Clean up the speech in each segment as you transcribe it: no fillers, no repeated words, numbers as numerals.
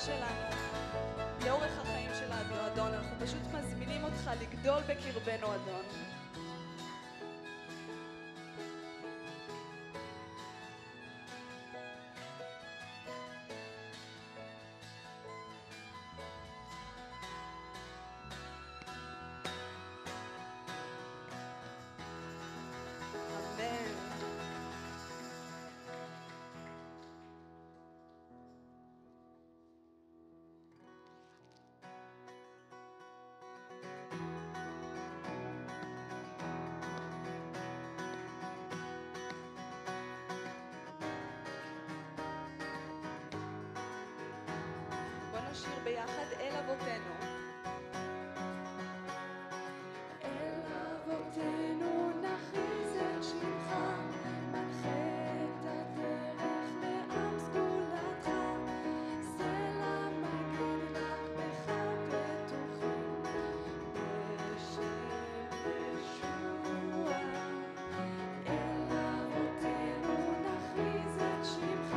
שלנו לאורך החיים שלנו, אדון. אנחנו פשוט מזמינים אותך לגדול בקרבנו, אדון. נשיר ביחד אל אבותינו. אל אבותינו נכריז את שמך, מנחה את הדרך לעם סגולתך, סלע מגן רק בך בטוחים, בשם ישוע. אל אבותינו נכריז את שמך,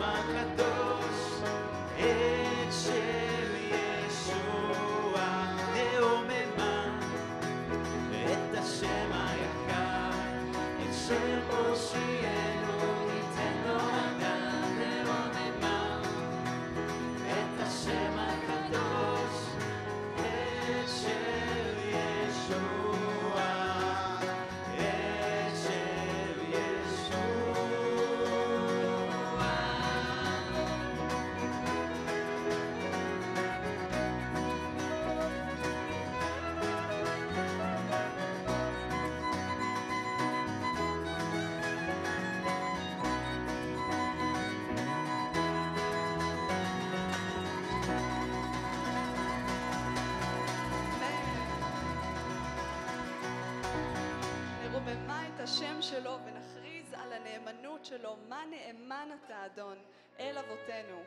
הקדוש את שם ישוע שלו ונכריז על הנאמנות שלו. מה נאמן אתה, אדון, אל אבותינו.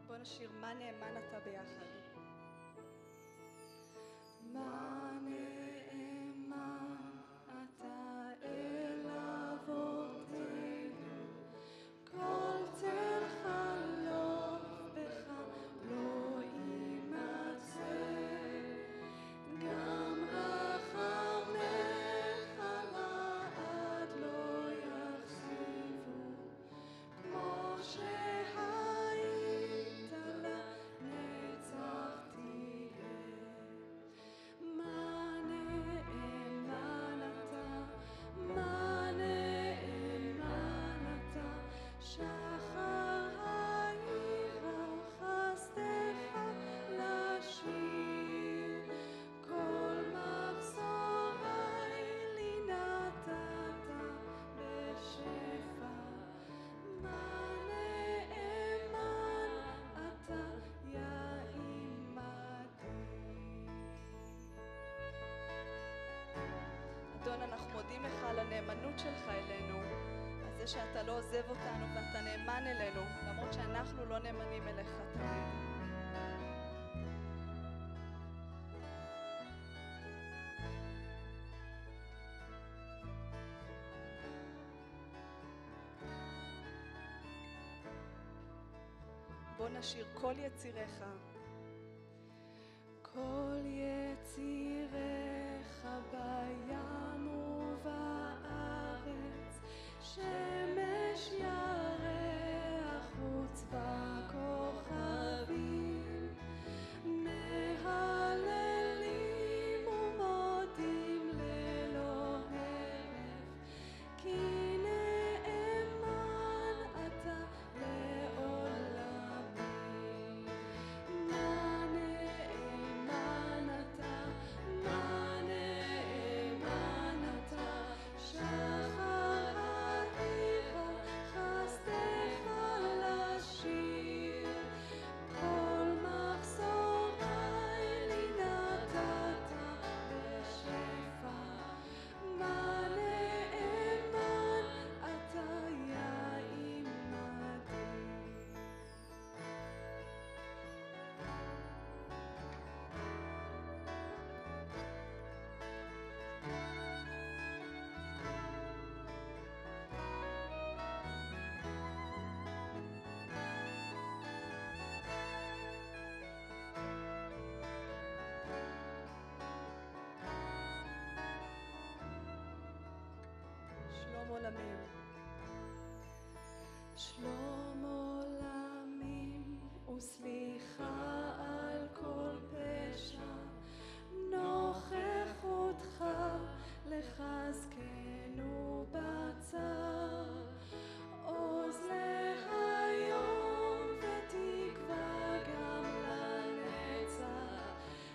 בוא נשיר מה נאמן אתה ביחד. מה נאמן אתה אל אבותינו, כל צל חלוף בך לא יימצא, גם רחמך לעד לא יחשיבו, כמו שהיית לנצח תהיה. מה נאמן אתה, מה נאמן אתה, שחר העיר חסדך לשיר, כל מחסורי לי נתת בשפע. מה נאמן אתה יא עמדי. אדון, אנחנו מודים לך על הנאמנות שלך אלינו, על זה שאתה לא עוזב אותנו ואתה נאמן אלינו, למרות שאנחנו לא נאמנים אליך תמיד. בוא נשיר כל יציריך. כל יציריך בים ובארץ, שמש ירח וצבא כוכבים, מהללים ומודים ללא הרף, כי נאמן אתה לעולמים. מה נאמן אתה, מה נאמן אתה, שחר העיר חסדך לשיר, כל מחסורי לי נתת בשפע. מה נאמן אתה יא עמדי. שלום עולמים. שלום עולמים וסליחה על כל פשע, נוכחותך לחזקנו בצר, עוז להיום ותקווה גם לנצח,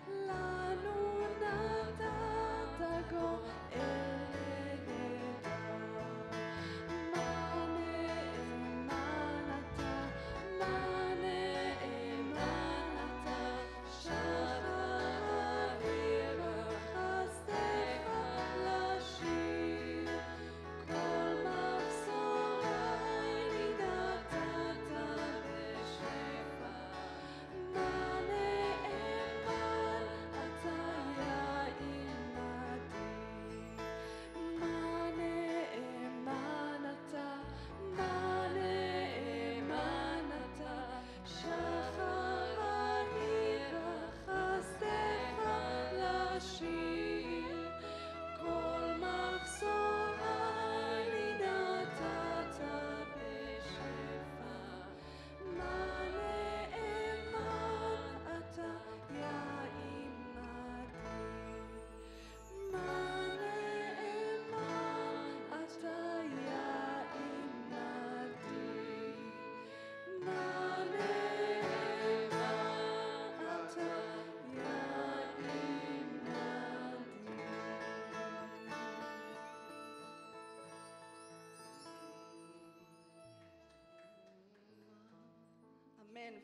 לנו נתת גואל נהדר. מה נאמן אתה, מה נאמן אתה, שחר העיר חסדך לשיר,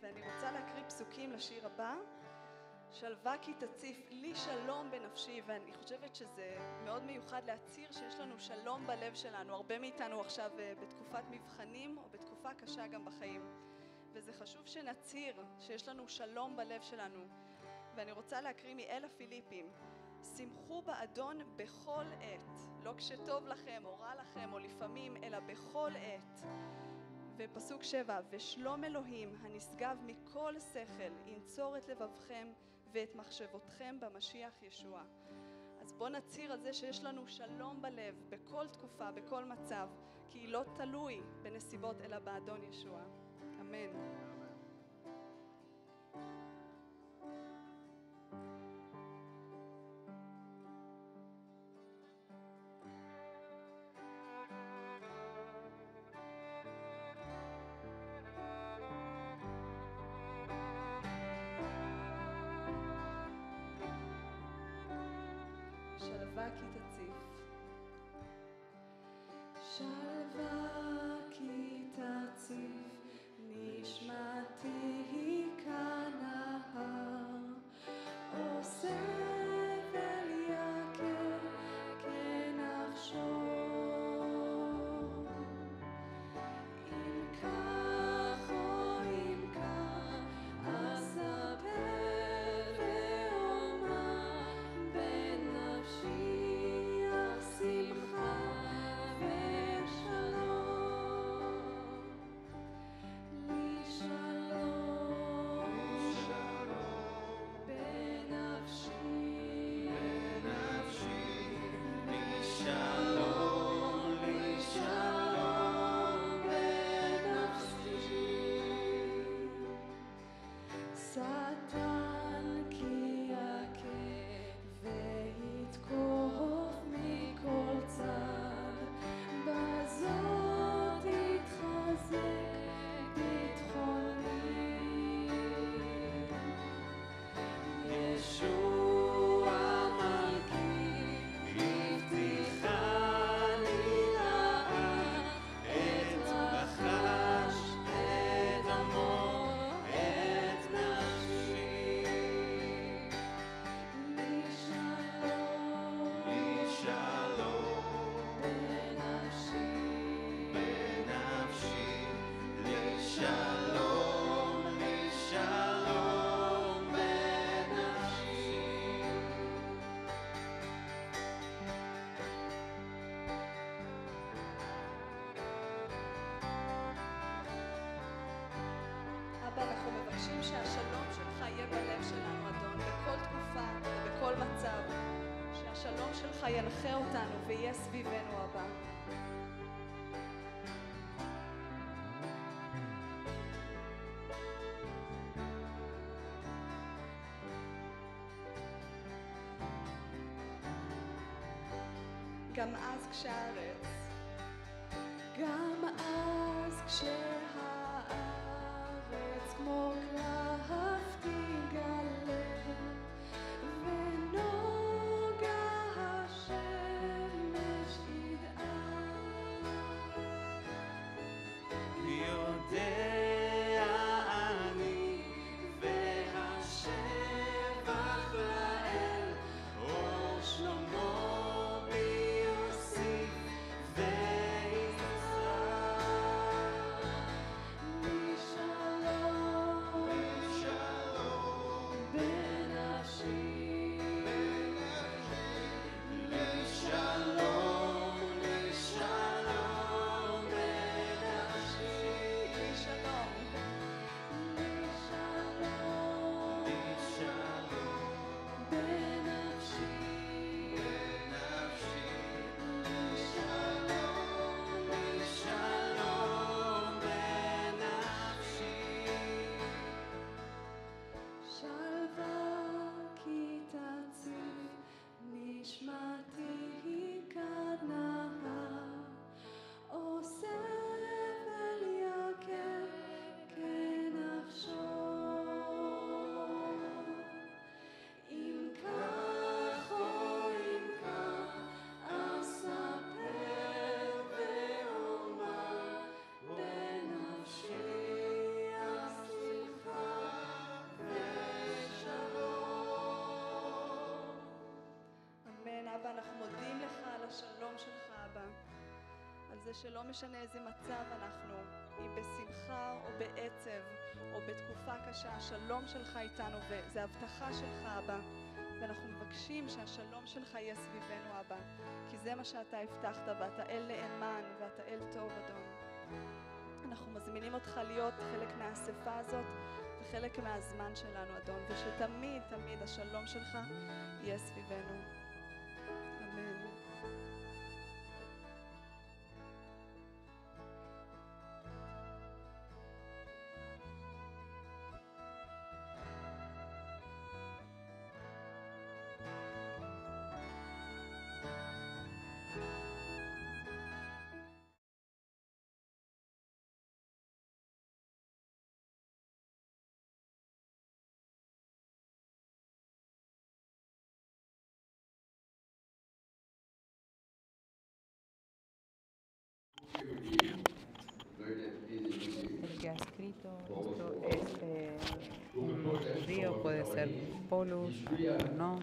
ואני רוצה להקריא פסוקים לשיר הבא. שלווה כי תציף לי שלום בנפשי, ואני חושבת שזה מאוד מיוחד להצהיר שיש לנו שלום בלב שלנו. הרבה מאיתנו עכשיו בתקופת מבחנים או בתקופה קשה גם בחיים, וזה חשוב שנצהיר שיש לנו שלום בלב שלנו. ואני רוצה להקריא מאל הפיליפים: שמחו באדון בכל עת, לא כשטוב לכם או רע לכם או לפעמים, אלא בכל עת. ופסוק 7: ושלום אלוהים הנשגב מכל שכל ינצור את לבבכם ואת מחשבותכם במשיח ישוע. אז בוא נצהיר על זה שיש לנו שלום בלב בכל תקופה, בכל מצב, כי היא לא תלוי בנסיבות אלא באדון ישוע. אמן. שלווה כי תציף. שלווה כי תציף נשמתי כנהר, אוסף אל יקר כנחשון. אם כך או אם כך אספר ואומר בנפשי אך שמחה ושלום. לי שלום בנפשי, לי שלום, לי שלום בנפשי. שטן כי יכה ויתקוף מכל צד, בזאת יתחזק ביטחוני. ישוע מלכי הבטיחני לעד, את נחש את עמו את נפשי. לי שלום לי שלום בנפשי, בנפשי, לי שלום, לי שלום בנפשי. אבא, אנחנו מבקשים שהשלום שלך יהיה בלב שלנו, אדון, בכל תקופה ובכל מצב. שהשלום שלך ינחה אותנו ויהיה סביבנו, אבא. גם אז כשהארץ, גם אז כשהארץ כמו קלף תגלה, ונוגה השמש תדעך. יודע אני והשבח לאל, אור שלמה בי יוסיף ויזרח. לי שלום זה שלא משנה איזה מצב אנחנו, אם בשמחה או בעצב או בתקופה קשה, השלום שלך איתנו, וזה הבטחה שלך, אבא. ואנחנו מבקשים שהשלום שלך יהיה סביבנו, אבא, כי זה מה שאתה הבטחת, ואתה אל נאמן, ואתה אל טוב, אדון. אנחנו מזמינים אותך להיות חלק מהאספה הזאת, וחלק מהזמן שלנו, אדון, ושתמיד, תמיד השלום שלך יהיה סביבנו. אמן. El que ha escrito esto es un judío, puede ser Paulus o no,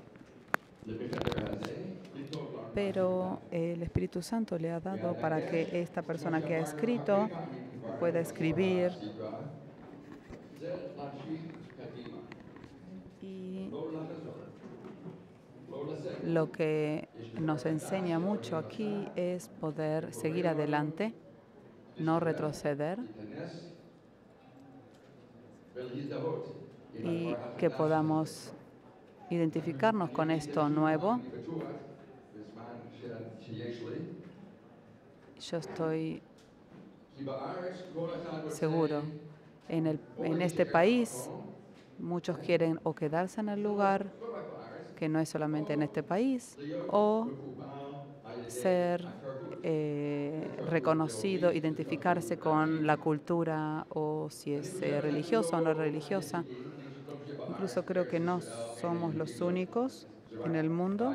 pero el Espíritu Santo le ha dado para que esta persona que ha escrito pueda escribir y lo que nos enseña mucho aquí es poder seguir adelante, no retroceder, y que podamos identificarnos con esto nuevo. Yo estoy seguro, en este país muchos quieren o quedarse en el lugar, que no es solamente en este país, o ser reconocido, identificarse con la cultura, o si es religiosa o no religiosa. Incluso creo que no somos los únicos en el mundo.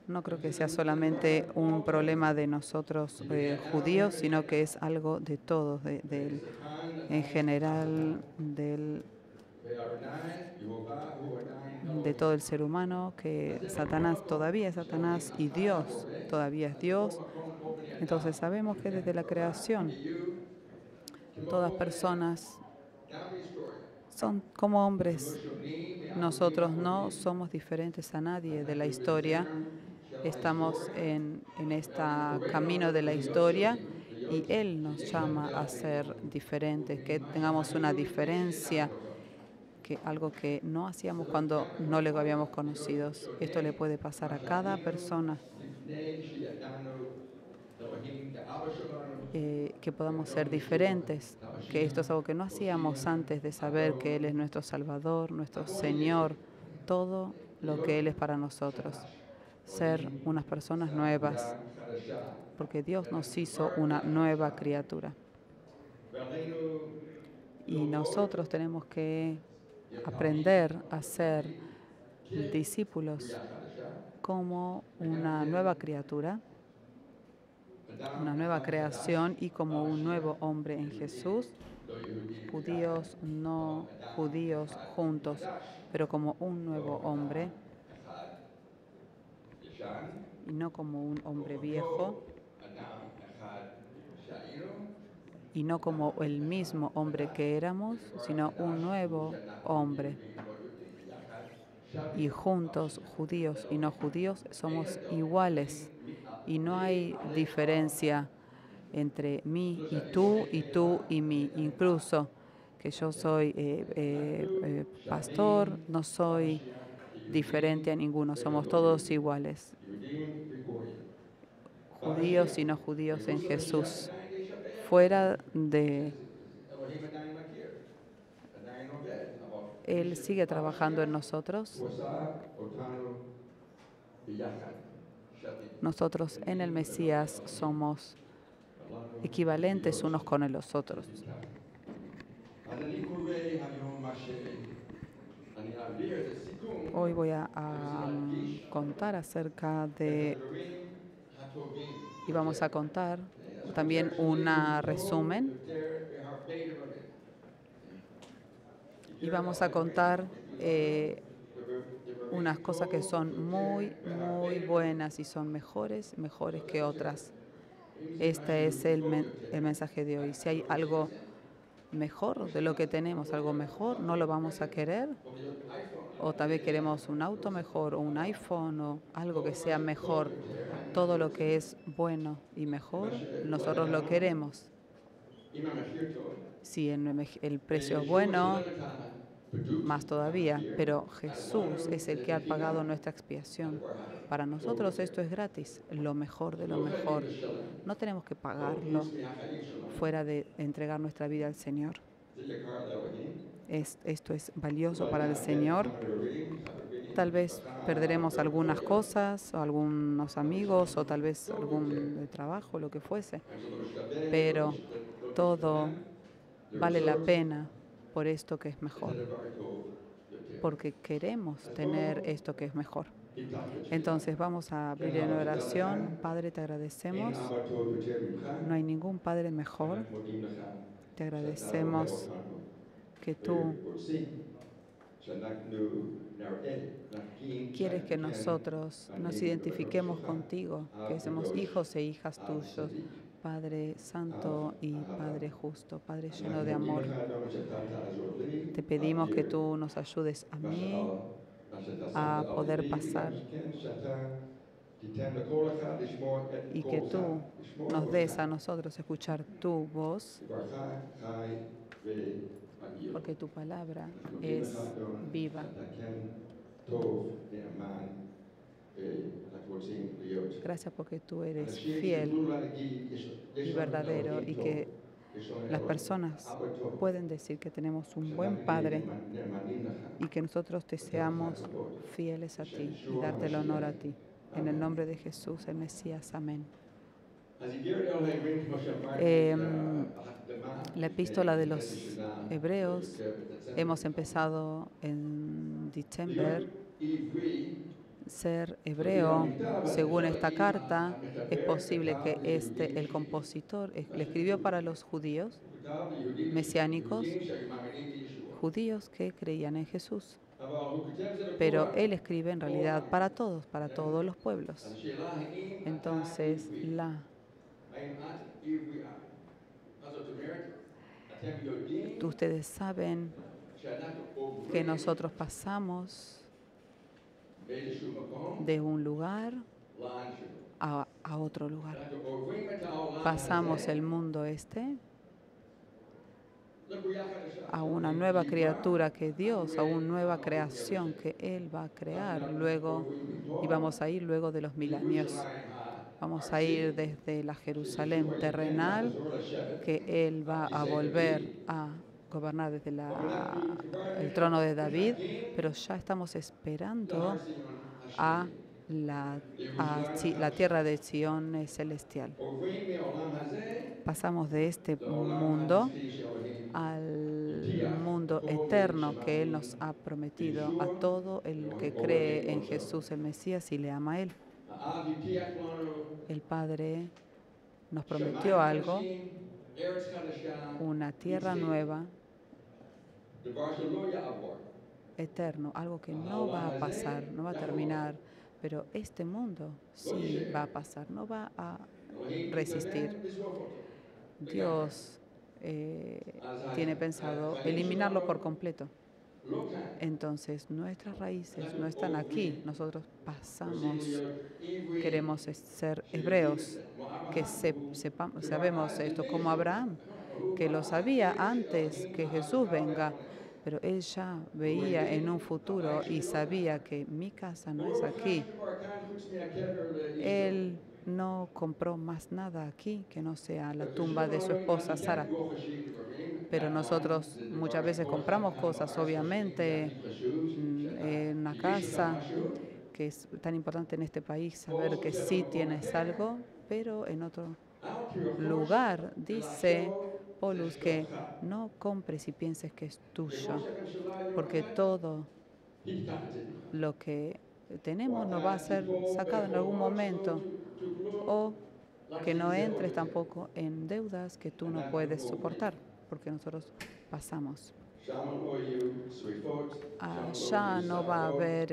No creo que sea solamente un problema de nosotros judíos, sino que es algo de todos, en general, de todo el ser humano, que Satanás todavía es Satanás y Dios todavía es Dios. Entonces sabemos que desde la creación todas personas son como hombres. Nosotros no somos diferentes a nadie de la historia. Estamos en este camino de la historia y Él nos llama a ser diferentes, que tengamos una diferencia, que algo que no hacíamos cuando no le habíamos conocido. Esto le puede pasar a cada persona. Que podamos ser diferentes, que esto es algo que no hacíamos antes de saber que Él es nuestro Salvador, nuestro Señor, todo lo que Él es para nosotros. Ser unas personas nuevas, porque Dios nos hizo una nueva criatura. Y nosotros tenemos que aprender a ser discípulos como una nueva criatura, una nueva creación y como un nuevo hombre en Jesús, judíos, no judíos juntos, pero como un nuevo hombre y no como un hombre viejo y no como el mismo hombre que éramos, sino un nuevo hombre. Y juntos, judíos y no judíos, somos iguales y no hay diferencia entre mí y tú y mí. Incluso que yo soy pastor, no soy diferente a ninguno, somos todos iguales. Judíos y no judíos en Jesús. Fuera de Él sigue trabajando en nosotros. Nosotros en el Mesías somos equivalentes unos con los otros. Hoy voy a contar acerca de, y vamos a contar también un resumen, y vamos a contar unas cosas que son muy, muy buenas y son mejores que otras. Este es el mensaje de hoy. Si hay algo mejor de lo que tenemos, algo mejor, no lo vamos a querer. O tal vez queremos un auto mejor o un iPhone o algo que sea mejor. Todo lo que es bueno y mejor, nosotros lo queremos. Si el precio es bueno, más todavía. Pero Jesús es el que ha pagado nuestra expiación. Para nosotros esto es gratis, lo mejor de lo mejor. No tenemos que pagarlo fuera de entregar nuestra vida al Señor. Esto es valioso para el Señor. Tal vez perderemos algunas cosas, o algunos amigos, o tal vez algún trabajo, lo que fuese. Pero todo vale la pena por esto que es mejor. Porque queremos tener esto que es mejor. Entonces vamos a abrir en oración. Padre, te agradecemos. No hay ningún Padre mejor. Te agradecemos que tú quieres que nosotros nos identifiquemos contigo, que somos hijos e hijas tuyos, Padre Santo y Padre Justo, Padre lleno de amor. Te pedimos que tú nos ayudes a mí a poder pasar y que tú nos des a nosotros escuchar tu voz, porque tu palabra es viva. Gracias porque tú eres fiel y verdadero y que las personas pueden decir que tenemos un buen Padre y que nosotros te seamos fieles a ti y darte el honor a ti. En el nombre de Jesús, el Mesías. Amén. La epístola de los Hebreos, hemos empezado en diciembre. Ser hebreo, según esta carta, es posible que el compositor le escribió para los judíos mesiánicos, judíos que creían en Jesús. Pero él escribe en realidad para todos los pueblos. Entonces, ustedes saben que nosotros pasamos de un lugar a otro lugar. Pasamos el mundo a una nueva criatura que Dios, a una nueva creación que Él va a crear luego, y vamos a ir luego de los milenios. Vamos a ir desde la Jerusalén terrenal, que Él va a volver a gobernar desde el trono de David, pero ya estamos esperando a la tierra de Sion celestial. Pasamos de este mundo al mundo eterno que Él nos ha prometido a todo el que cree en Jesús el Mesías y le ama a Él. El Padre nos prometió algo, una tierra nueva, eterno, algo que no va a pasar, no va a terminar, pero este mundo sí va a pasar, no va a resistir. Dios tiene pensado eliminarlo por completo. Entonces, nuestras raíces no están aquí. Nosotros pasamos, queremos ser hebreos, que sabemos esto como Abraham, que lo sabía antes que Jesús venga, pero él ya veía en un futuro y sabía que mi casa no es aquí. Él no compró más nada aquí que no sea la tumba de su esposa Sara. Pero nosotros muchas veces compramos cosas, obviamente, en una casa, que es tan importante en este país saber que sí tienes algo, pero en otro lugar dice Paulus que no compres y pienses que es tuyo, porque todo lo que tenemos nos va a ser sacado en algún momento, o que no entres tampoco en deudas que tú no puedes soportar, porque nosotros pasamos. Allá no va a haber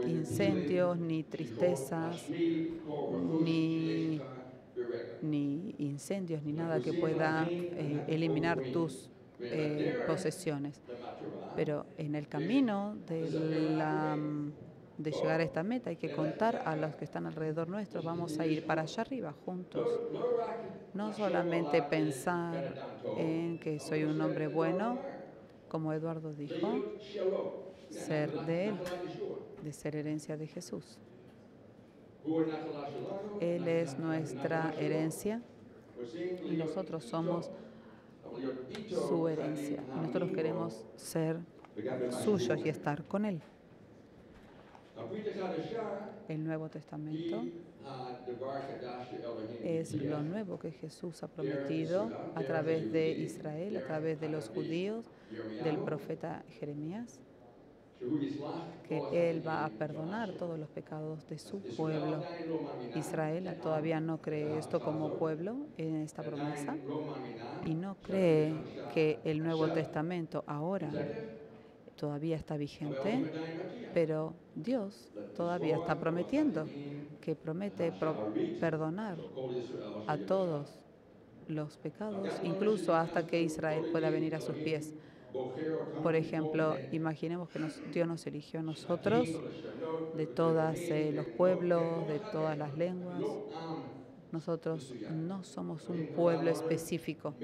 incendios, ni tristezas, ni incendios ni nada que pueda eliminar tus posesiones. Pero en el camino de llegar a esta meta hay que contar a los que están alrededor nuestro. Vamos a ir para allá arriba juntos. No solamente pensar en que soy un hombre bueno, como Eduardo dijo, ser de Él, de ser herencia de Jesús. Él es nuestra herencia y nosotros somos su herencia. Y nosotros queremos ser suyos y estar con Él. El Nuevo Testamento es lo nuevo que Jesús ha prometido a través de Israel, a través de los judíos, del profeta Jeremías, que Él va a perdonar todos los pecados de su pueblo. Israel todavía no cree esto como pueblo en esta promesa y no cree que el Nuevo Testamento ahora todavía está vigente, pero Dios todavía está prometiendo que promete perdonar a todos los pecados, incluso hasta que Israel pueda venir a sus pies. Por ejemplo, imaginemos que Dios nos eligió a nosotros de todos los pueblos, de todas las lenguas. Nosotros no somos un pueblo específico.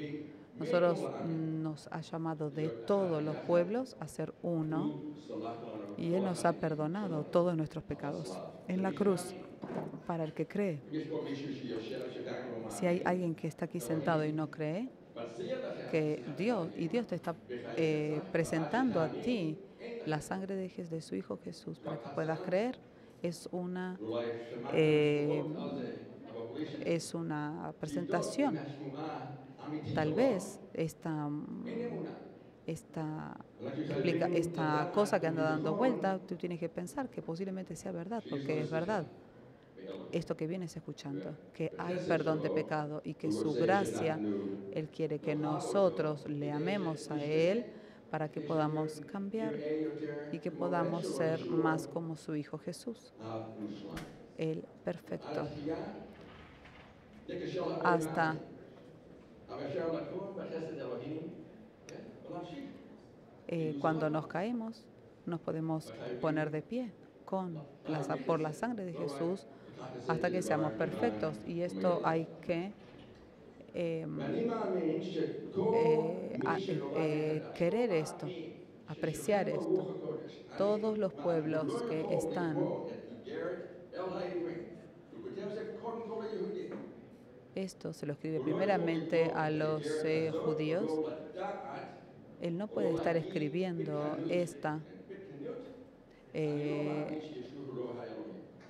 Nosotros nos ha llamado de todos los pueblos a ser uno y Él nos ha perdonado todos nuestros pecados en la cruz para el que cree. Si hay alguien que está aquí sentado y no cree, que Dios te está presentando a ti la sangre de su Hijo Jesús para que puedas creer, es una presentación. Tal vez esta cosa que anda dando vuelta, tú tienes que pensar que posiblemente sea verdad, porque es verdad. Esto que vienes escuchando, que hay perdón de pecado y que su gracia, Él quiere que nosotros le amemos a Él para que podamos cambiar y que podamos ser más como su Hijo Jesús, el perfecto. Hasta cuando nos caemos, nos podemos poner de pie por la sangre de Jesús hasta que seamos perfectos. Y esto hay que querer esto, apreciar esto. Todos los pueblos que están... Esto se lo escribe primeramente a los judíos. Él no puede estar escribiendo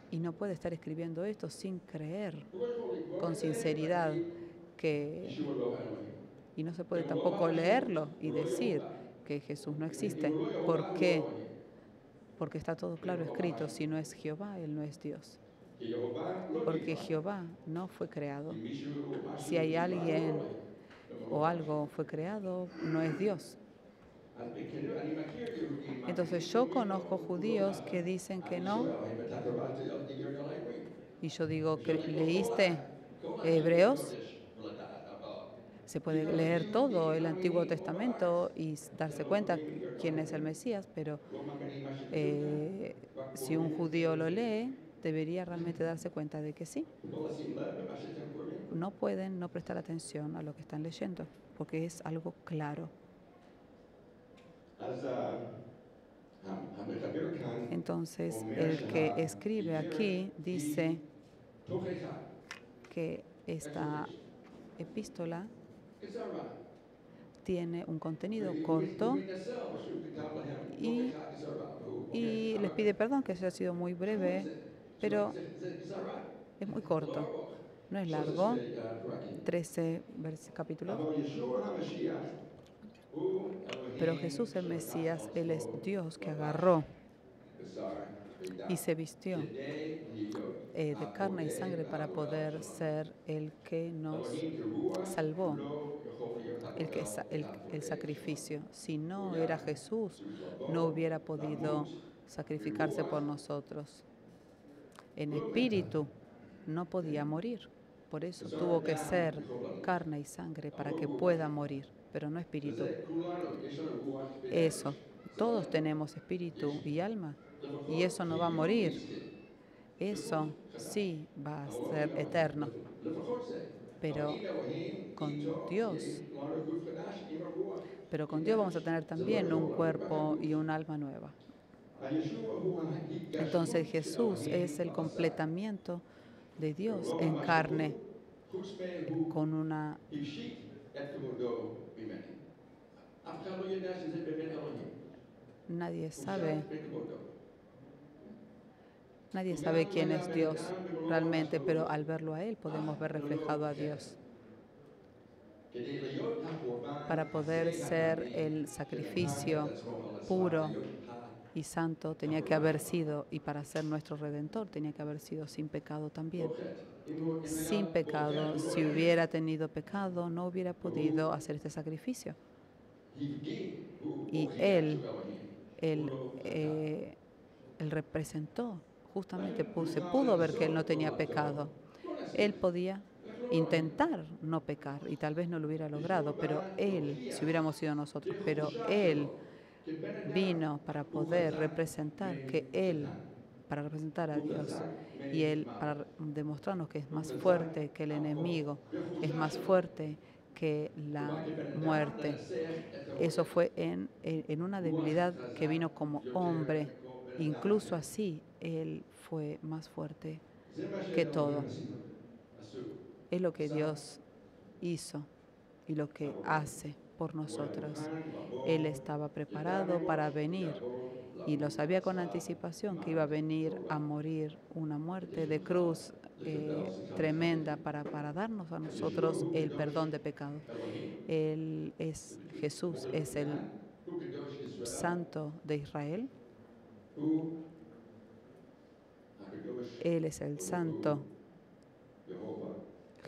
y no puede estar escribiendo esto sin creer con sinceridad y no se puede tampoco leerlo y decir que Jesús no existe. ¿Por qué? Porque está todo claro escrito. Si no es Jehová, Él no es Dios. Porque Jehová no fue creado. Si hay alguien o algo fue creado, no es Dios. Entonces yo conozco judíos que dicen que no. Y yo digo, ¿leíste Hebreos? Se puede leer todo el Antiguo Testamento y darse cuenta quién es el Mesías, pero si un judío lo lee, debería realmente darse cuenta de que sí. No pueden no prestar atención a lo que están leyendo, porque es algo claro. Entonces, el que escribe aquí dice que esta epístola tiene un contenido corto y les pide perdón que haya sido muy breve, pero es muy corto, no es largo, 13 capítulos. Pero Jesús el Mesías, Él es Dios que agarró y se vistió de carne y sangre para poder ser el que nos salvó, el sacrificio. Si no era Jesús, no hubiera podido sacrificarse por nosotros. En espíritu no podía morir. Por eso tuvo que ser carne y sangre para que pueda morir, pero no espíritu. Eso, todos tenemos espíritu y alma, y eso no va a morir. Eso sí va a ser eterno, pero con Dios. Pero con Dios vamos a tener también un cuerpo y un alma nueva. Entonces Jesús es el completamiento de Dios en carne, con una... Nadie sabe quién es Dios realmente, pero al verlo a Él podemos ver reflejado a Dios. Para poder ser el sacrificio puro y santo tenía que haber sido, y para ser nuestro Redentor tenía que haber sido sin pecado también. Sin pecado, si hubiera tenido pecado, no hubiera podido hacer este sacrificio. Y Él representó, justamente se pudo ver que Él no tenía pecado. Él podía intentar no pecar y tal vez no lo hubiera logrado, pero Él, si hubiéramos sido nosotros, pero Él vino para poder representar para representar a Dios, y Él para demostrarnos que es más fuerte que el enemigo, es más fuerte que la muerte. Eso fue en una debilidad que vino como hombre. Incluso así, Él fue más fuerte que todo. Es lo que Dios hizo y lo que hace por nosotros. Él estaba preparado para venir y lo sabía con anticipación que iba a venir a morir una muerte de cruz tremenda para darnos a nosotros el perdón de pecado. Jesús es el Santo de Israel. Él es el Santo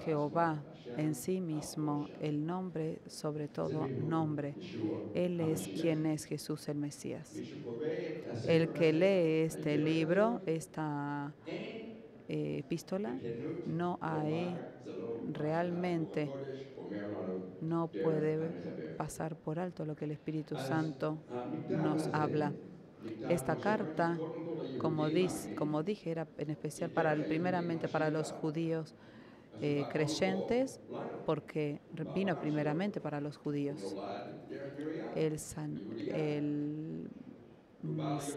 Jehová en sí mismo, el nombre sobre todo nombre. Él es quien es Jesús el Mesías. El que lee este libro, esta epístola, realmente no puede pasar por alto lo que el Espíritu Santo nos habla. Esta carta, como dije, era en especial primeramente para los judíos creyentes, porque vino primeramente para los judíos. Él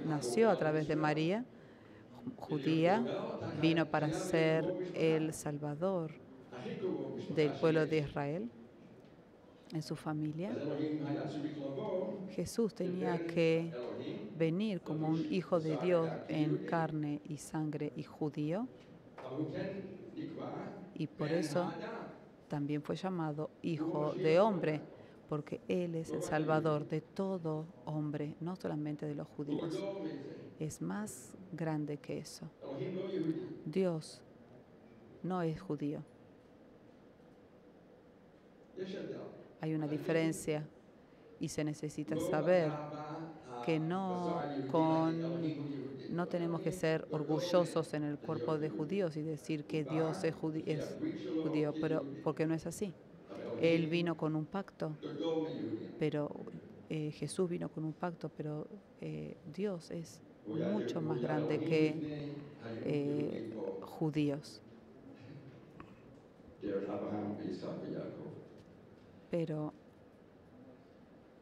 nació a través de María, judía, vino para ser el Salvador del pueblo de Israel en su familia. Jesús tenía que venir como un hijo de Dios en carne y sangre y judío, y por eso también fue llamado Hijo de Hombre, porque Él es el Salvador de todo hombre, no solamente de los judíos. Es más grande que eso. Dios no es judío. Hay una diferencia y se necesita saber que no tenemos que ser orgullosos en el cuerpo de judíos y decir que Dios es judío, pero porque no es así. Él vino con un pacto, pero Jesús vino con un pacto, pero Dios es mucho más grande que judíos. Pero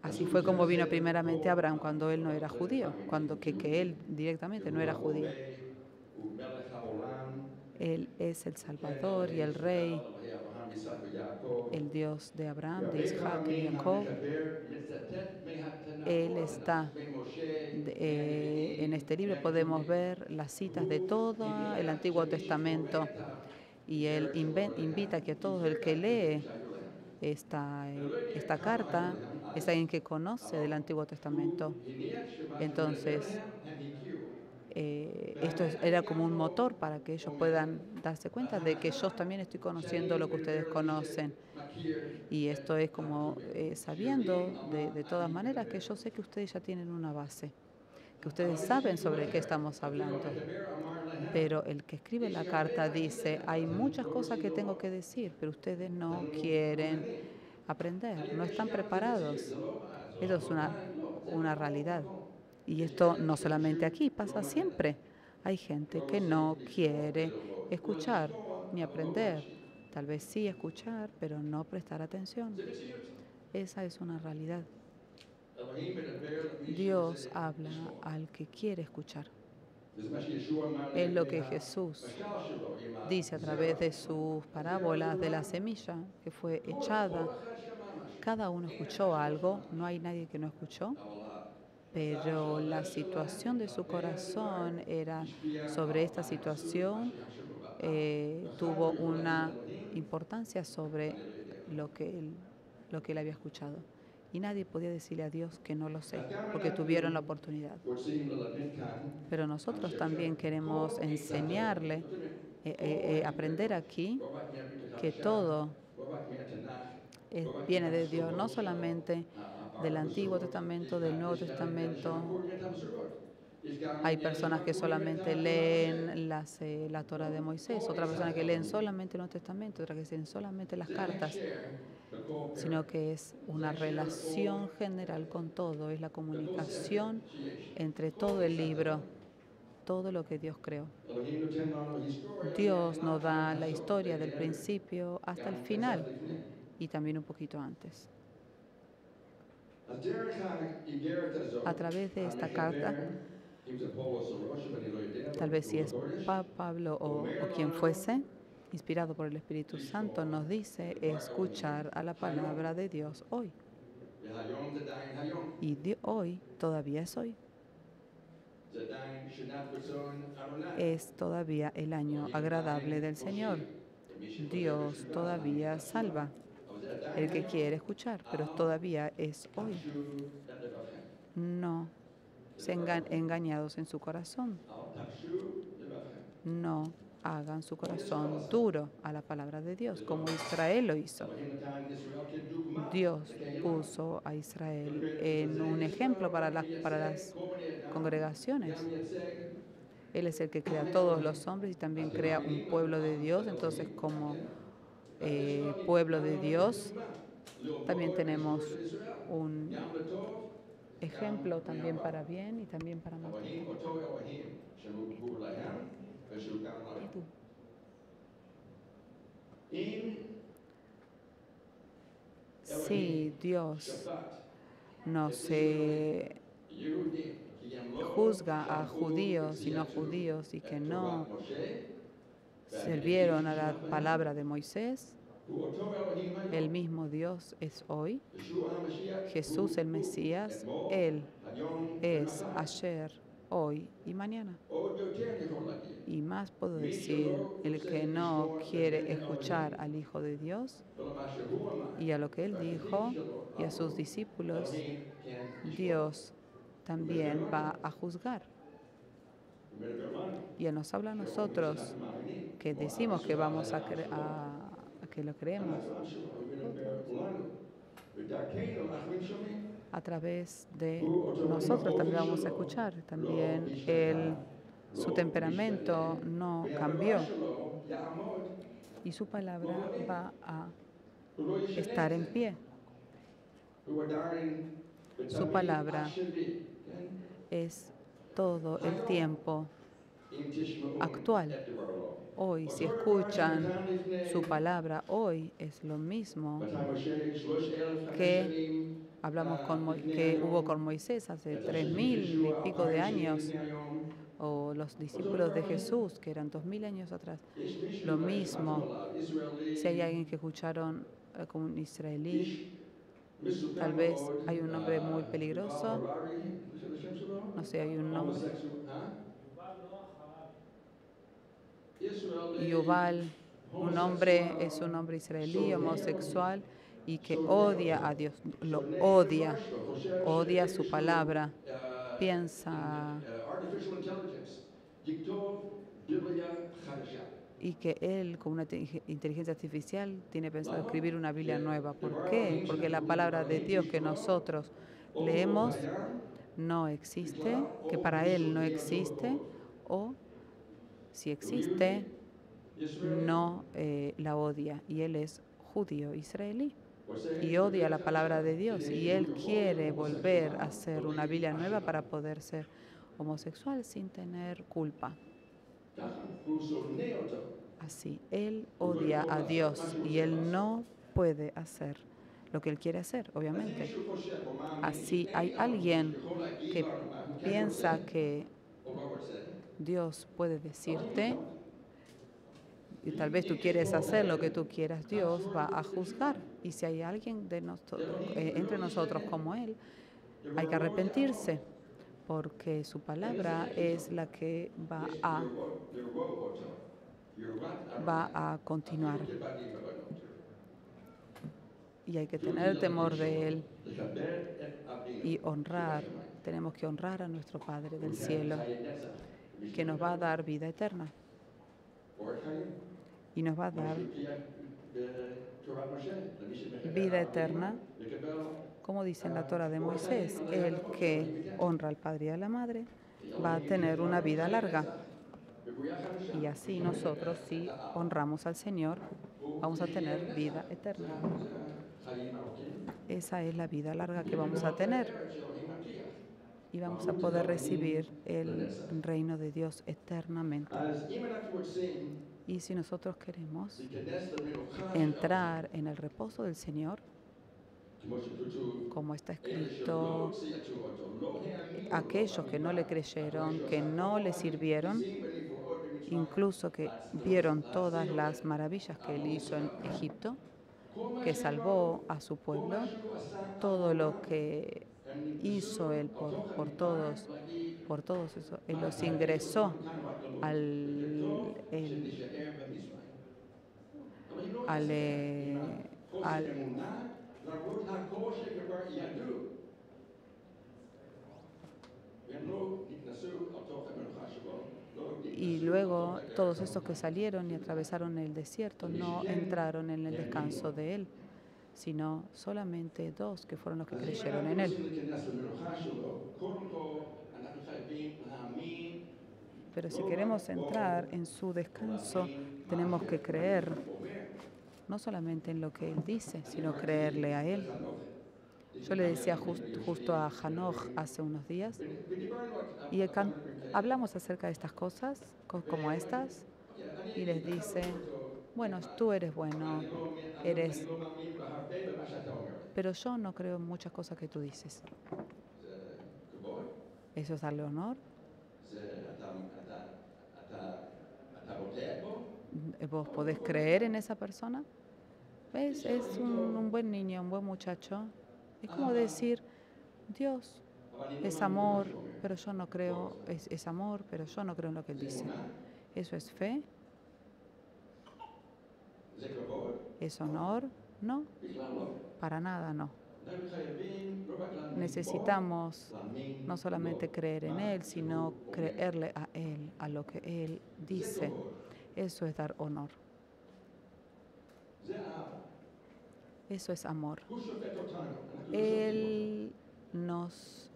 así fue como vino primeramente Abraham cuando él no era judío, que él directamente no era judío. Él es el Salvador y el Rey, el Dios de Abraham, de Isaac y de Jacob. Él está en este libro, podemos ver las citas de todo el Antiguo Testamento, y él invita a que todo el que lee esta carta es alguien que conoce del Antiguo Testamento. Entonces, esto era como un motor para que ellos puedan darse cuenta de que yo también estoy conociendo lo que ustedes conocen. Y esto es como sabiendo de todas maneras que yo sé que ustedes ya tienen una base, que ustedes saben sobre qué estamos hablando. Pero el que escribe la carta dice, hay muchas cosas que tengo que decir, pero ustedes no quieren aprender, no están preparados. Esto es una realidad. Y esto no solamente aquí, pasa siempre. Hay gente que no quiere escuchar ni aprender. Tal vez sí escuchar, pero no prestar atención. Esa es una realidad. Dios habla al que quiere escuchar. Es lo que Jesús dice a través de sus parábolas de la semilla que fue echada. Cada uno escuchó algo, no hay nadie que no escuchó, pero la situación de su corazón era sobre esta situación, tuvo una importancia sobre lo que él había escuchado. Y nadie podía decirle a Dios que no lo sé, porque tuvieron la oportunidad. Pero nosotros también queremos enseñarle, aprender aquí que todo viene de Dios, no solamente del Antiguo Testamento, del Nuevo Testamento. Hay personas que solamente leen la Torah de Moisés, otras personas que leen solamente el Nuevo Testamento, otras que leen solamente las cartas, sino que es una relación general con todo, es la comunicación entre todo el libro, todo lo que Dios creó. Dios nos da la historia del principio hasta el final y también un poquito antes. A través de esta carta, tal vez si es Pablo o quien fuese, inspirado por el Espíritu Santo, nos dice escuchar a la palabra de Dios hoy. Y hoy todavía es hoy. Es todavía el año agradable del Señor. Dios todavía salva el que quiere escuchar, pero todavía es hoy. No sean engañados en su corazón. No hagan su corazón duro a la palabra de Dios, como Israel lo hizo. Dios puso a Israel en un ejemplo para las congregaciones. Él es el que crea a todos los hombres y también crea un pueblo de Dios. Entonces, como pueblo de Dios, también tenemos un ejemplo también para bien y también para mal. Si Dios no se juzga a judíos y no judíos y que no sirvieron a la palabra de Moisés, el mismo Dios es hoy. Jesús el Mesías, Él es ayer, hoy y mañana. Y más puedo decir, el que no quiere escuchar al Hijo de Dios y a lo que Él dijo y a sus discípulos, Dios también va a juzgar. Y Él nos habla a nosotros que decimos que vamos a que lo creemos. A través de nosotros también vamos a escuchar. También su temperamento no cambió y su palabra va a estar en pie. Su palabra es todo el tiempo actual. Hoy, si escuchan su palabra, hoy es lo mismo que que hubo con Moisés hace 3000 y pico de años, o los discípulos de Jesús, que eran 2000 años atrás. Lo mismo, si hay alguien que escucharon como un israelí, tal vez hay un nombre muy peligroso, no sé, hay un nombre. Yuval, es un hombre israelí, homosexual, y que odia a Dios, lo odia su palabra, piensa y que él, con una inteligencia artificial, tiene pensado escribir una Biblia nueva. ¿Por qué? Porque la palabra de Dios que nosotros leemos no existe, que para él no existe, o si existe, no la odia. Y él es judío israelí y odia la palabra de Dios. Y él quiere volver a hacer una Biblia nueva para poder ser homosexual sin tener culpa. Así, él odia a Dios y él no puede hacer lo que él quiere hacer, obviamente. Así, hay alguien que piensa que Dios puede decirte, y tal vez tú quieres hacer lo que tú quieras, Dios va a juzgar. Y si hay alguien entre nosotros como Él, hay que arrepentirse, porque su palabra es la que va a continuar. Y hay que tener temor de Él y honrar. Tenemos que honrar a nuestro Padre del cielo, que nos va a dar vida eterna. Y nos va a dar vida eterna, como dice en la Torah de Moisés. El que honra al padre y a la madre va a tener una vida larga. Y así nosotros, si honramos al Señor, vamos a tener vida eterna. Esa es la vida larga que vamos a tener. Y vamos a poder recibir el reino de Dios eternamente. Y si nosotros queremos entrar en el reposo del Señor, como está escrito, aquellos que no le creyeron, que no le sirvieron, incluso que vieron todas las maravillas que él hizo en Egipto, que salvó a su pueblo, todo lo que hizo él por todos eso, él los ingresó y luego todos esos que salieron y atravesaron el desierto no entraron en el descanso de él, sino solamente 2 que fueron los que creyeron en él. Pero si queremos entrar en su descanso, tenemos que creer no solamente en lo que él dice, sino creerle a él. Yo le decía justo a Hanoch hace unos días, y hablamos acerca de estas cosas, como estas, y les dice, bueno, tú eres bueno, pero yo no creo en muchas cosas que tú dices. ¿Eso es darle honor? ¿Vos podés creer en esa persona? ¿Ves? Es un buen niño, un buen muchacho. Es como decir, Dios es amor, pero yo no creo, es amor, pero yo no creo en lo que él dice. ¿Eso es fe? ¿Es honor? No, para nada no. Necesitamos no solamente creer en él, sino creerle a él, a lo que él dice. Eso es dar honor. Eso es amor. Él nos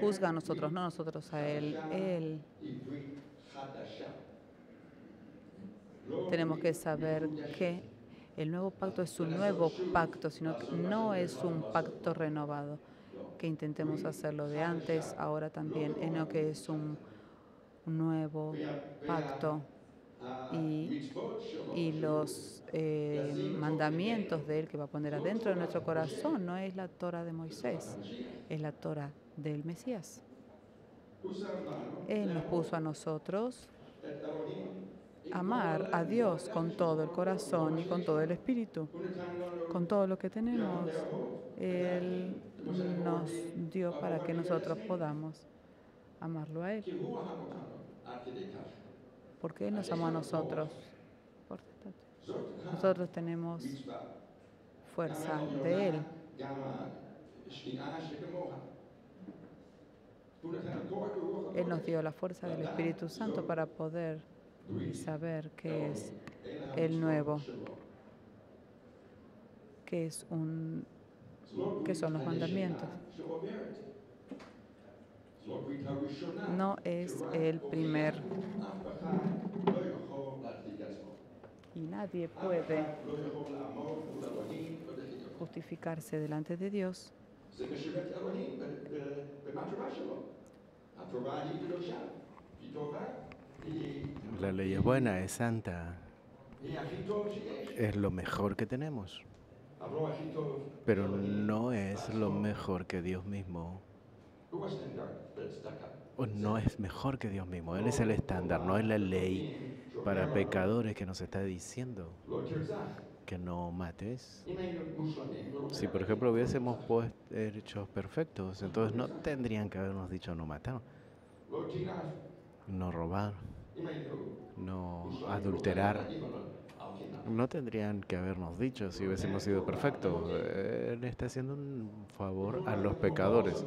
juzga a nosotros, no nosotros a él. Tenemos que saber que el nuevo pacto es un nuevo pacto, sino que no es un pacto renovado, que intentemos hacerlo de antes, ahora también, sino que es un nuevo pacto. Y los mandamientos de él que va a poner adentro de nuestro corazón no es la Torah de Moisés, es la Torah del Mesías. Él nos puso a nosotros amar a Dios con todo el corazón y con todo el espíritu, con todo lo que tenemos. Él nos dio para que nosotros podamos amarlo a Él. Porque Él nos amó a nosotros. Nosotros tenemos fuerza de Él. Él nos dio la fuerza del Espíritu Santo para poder saber qué es el nuevo, qué son los mandamientos. no es el primer y nadie puede justificarse delante de Dios La ley es buena, es santa, es lo mejor que tenemos, pero no es lo mejor que Dios mismo. O no es mejor que Dios mismo. Él es el estándar, no es la ley para pecadores que nos está diciendo que no mates. Si por ejemplo hubiésemos hechos perfectos, entonces no tendrían que habernos dicho no matar, no robar, no adulterar. No tendrían que habernos dicho si hubiésemos sido perfectos. Él está haciendo un favor a los pecadores.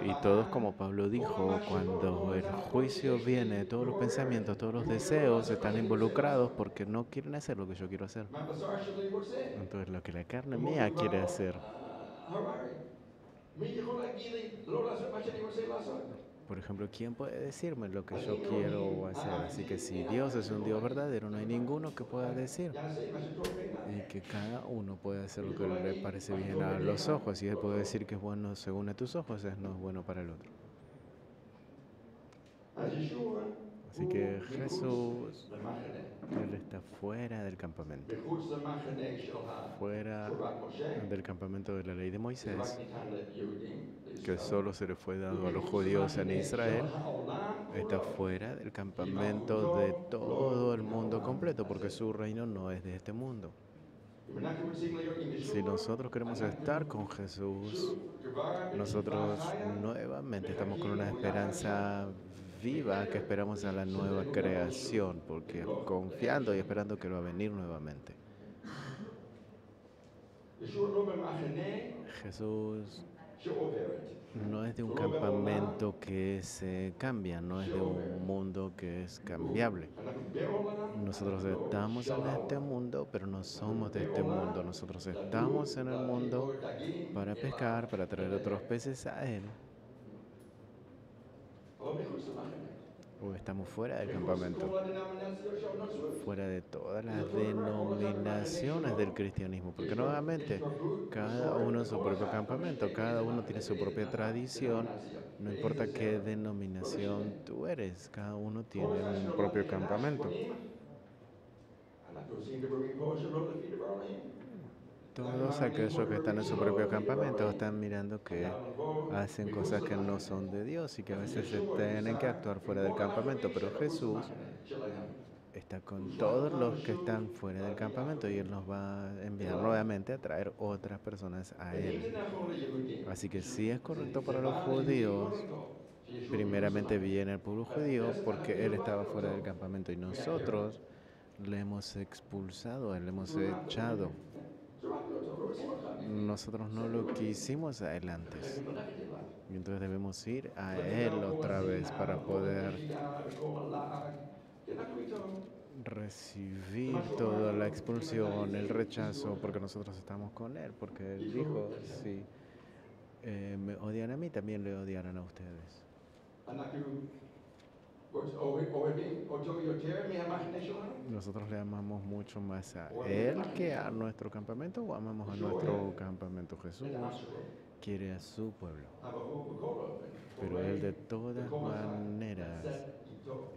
Y todos, como Pablo dijo, cuando el juicio viene, todos los pensamientos, todos los deseos están involucrados porque no quieren hacer lo que yo quiero hacer. Entonces lo que la carne mía quiere hacer. Por ejemplo, ¿quién puede decirme lo que yo quiero hacer? Así que si Dios es un Dios verdadero, no hay ninguno que pueda decir. Y que cada uno puede hacer lo que le parece bien a los ojos. Y Él puede decir que es bueno según a tus ojos, no es bueno para el otro. Así que Jesús, Él está fuera del campamento. Fuera del campamento de la ley de Moisés, que solo se le fue dado a los judíos en Israel, está fuera del campamento de todo el mundo completo, porque su reino no es de este mundo. Si nosotros queremos estar con Jesús, nosotros nuevamente estamos con una esperanza viva que esperamos a la nueva creación, porque confiando y esperando que Él va a venir nuevamente. Jesús no es de un campamento que se cambia, no es de un mundo que es cambiable. Nosotros estamos en este mundo, pero no somos de este mundo. Nosotros estamos en el mundo para pescar, para traer otros peces a Él. O estamos fuera del campamento, fuera de todas las denominaciones del cristianismo, porque nuevamente cada uno en su propio campamento, cada uno tiene su propia tradición, no importa qué denominación tú eres, cada uno tiene un propio campamento. Todos aquellos que están en su propio campamento están mirando que hacen cosas que no son de Dios y que a veces se tienen que actuar fuera del campamento, pero Jesús está con todos los que están fuera del campamento y Él nos va a enviar nuevamente a traer otras personas a Él. Así que sí es correcto para los judíos, primeramente viene el pueblo judío porque Él estaba fuera del campamento y nosotros le hemos expulsado, le hemos echado. Nosotros no lo quisimos a Él antes. Y entonces debemos ir a Él otra vez para poder recibir toda la expulsión, el rechazo, porque nosotros estamos con Él, porque Él dijo, si me odian a mí, también le odiarán a ustedes. Nosotros le amamos mucho más a Él que a nuestro campamento, o amamos a nuestro campamento. Jesús quiere a su pueblo, pero Él de todas maneras,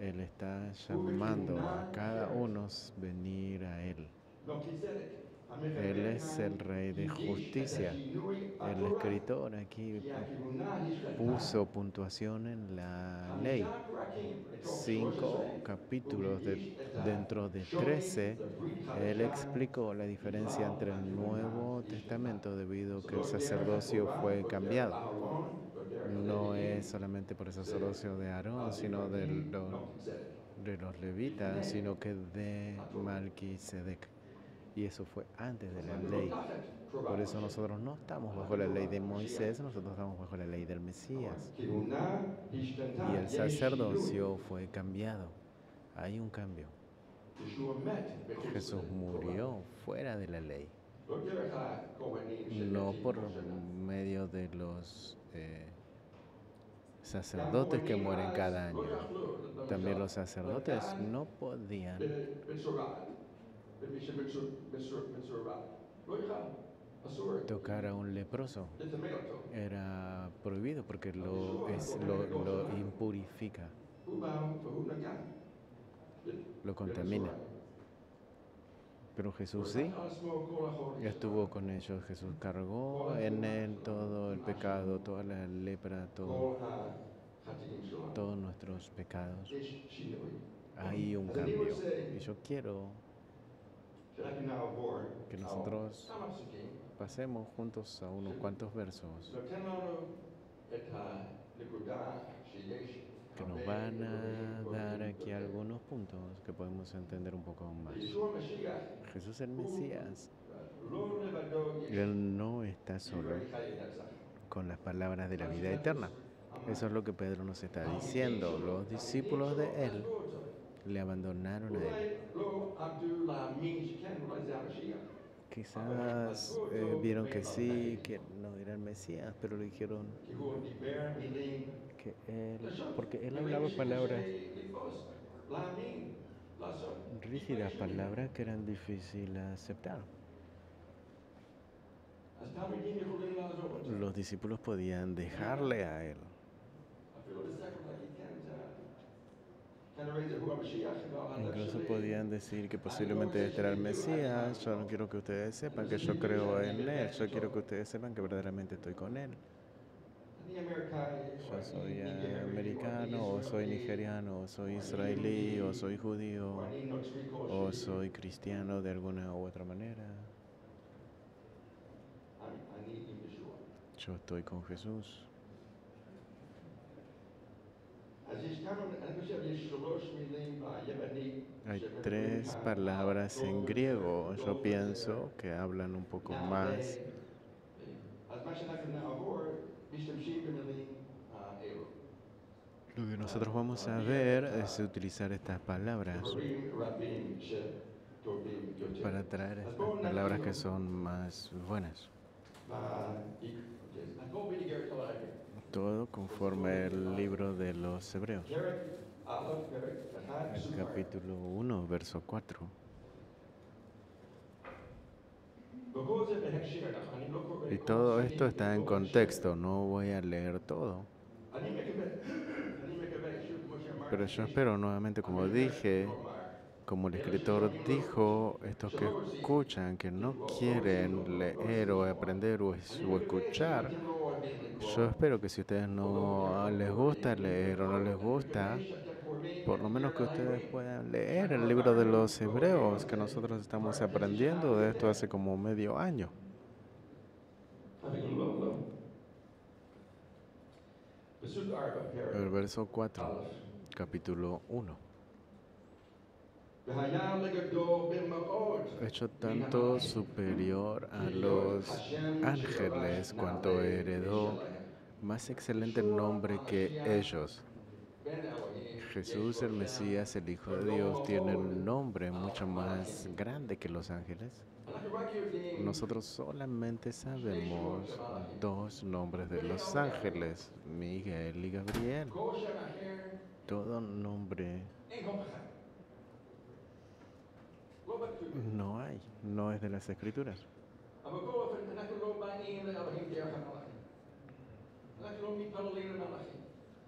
Él está llamando a cada uno a venir a Él. Él es el Rey de justicia. El escritor aquí puso puntuación en la ley. 5 capítulos dentro de 13, él explicó la diferencia entre el Nuevo Testamento debido a que el sacerdocio fue cambiado. No es solamente por el sacerdocio de Aarón, sino de los levitas, sino que de Melquisedec. Y eso fue antes de la ley. Por eso nosotros no estamos bajo la ley de Moisés, nosotros estamos bajo la ley del Mesías. Y el sacerdocio fue cambiado. Hay un cambio. Jesús murió fuera de la ley. No por medio de los sacerdotes que mueren cada año. También los sacerdotes no podían tocar a un leproso. Era prohibido porque lo impurifica, lo contamina. Pero Jesús sí estuvo con ellos. Jesús cargó en él todo el pecado, toda la lepra, todos nuestros pecados. Hay un cambio. Y yo quiero que nosotros pasemos juntos a unos cuantos versos que nos van a dar aquí algunos puntos que podemos entender un poco más. Jesús el Mesías, Él no está solo con las palabras de la vida eterna. Eso es lo que Pedro nos está diciendo. Los discípulos de Él le abandonaron a Él. Quizás vieron que sí, que no era el Mesías, pero le dijeron que Él, porque Él hablaba palabras rígidas, palabras que eran difíciles de aceptar. Los discípulos podían dejarle a Él. Incluso podían decir que posiblemente este era el Mesías. Yo no quiero que ustedes sepan que yo creo en Él. Yo quiero que ustedes sepan que verdaderamente estoy con Él. Yo soy americano, o soy nigeriano, o soy israelí, o soy judío, o soy cristiano de alguna u otra manera. Yo estoy con Jesús. Hay 3 palabras en griego, yo pienso, que hablan un poco más. Lo que nosotros vamos a ver es utilizar estas palabras para traer estas palabras que son más buenas. Todo conforme el libro de los Hebreos. El capítulo 1, verso 4. Y todo esto está en contexto, no voy a leer todo. Pero yo espero nuevamente, como dije, como el escritor dijo, estos que escuchan, que no quieren leer o aprender o escuchar, yo espero que si a ustedes no les gusta leer o no les gusta, por lo menos que ustedes puedan leer el libro de los Hebreos, que nosotros estamos aprendiendo de esto hace como medio año. El verso 4, capítulo 1. Hecho tanto superior a los ángeles cuanto heredó más excelente nombre que ellos. Jesús, el Mesías, el Hijo de Dios, tiene un nombre mucho más grande que los ángeles. Nosotros solamente sabemos 2 nombres de los ángeles, Miguel y Gabriel. Todo nombre no es de las Escrituras.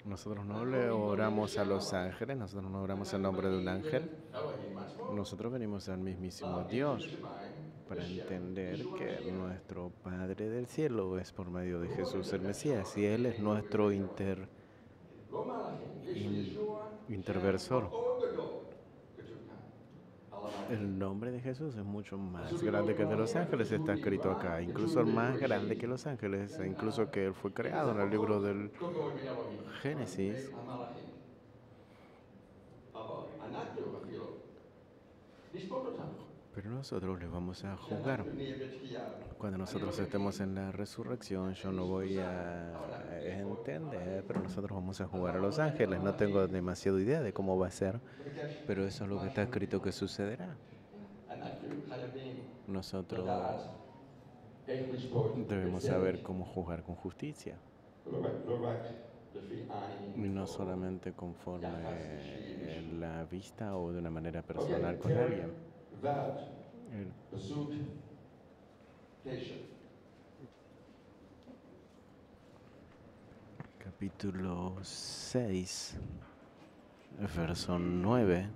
Nosotros no le oramos a los ángeles, nosotros no oramos en nombre de un ángel. Nosotros venimos al mismísimo Dios para entender que nuestro Padre del cielo es por medio de Jesús el Mesías y Él es nuestro interversor. El nombre de Jesús es mucho más grande que el de los ángeles, está escrito acá, incluso más grande que los ángeles, e incluso que Él fue creado en el libro del Génesis. Pero nosotros les vamos a juzgar. Cuando nosotros estemos en la resurrección, yo no voy a entender, pero nosotros vamos a jugar a los ángeles. No tengo demasiada idea de cómo va a ser, pero eso es lo que está escrito que sucederá. Nosotros debemos saber cómo jugar con justicia. Y no solamente conforme en la vista o de una manera personal con alguien. El capítulo 6, verso 9.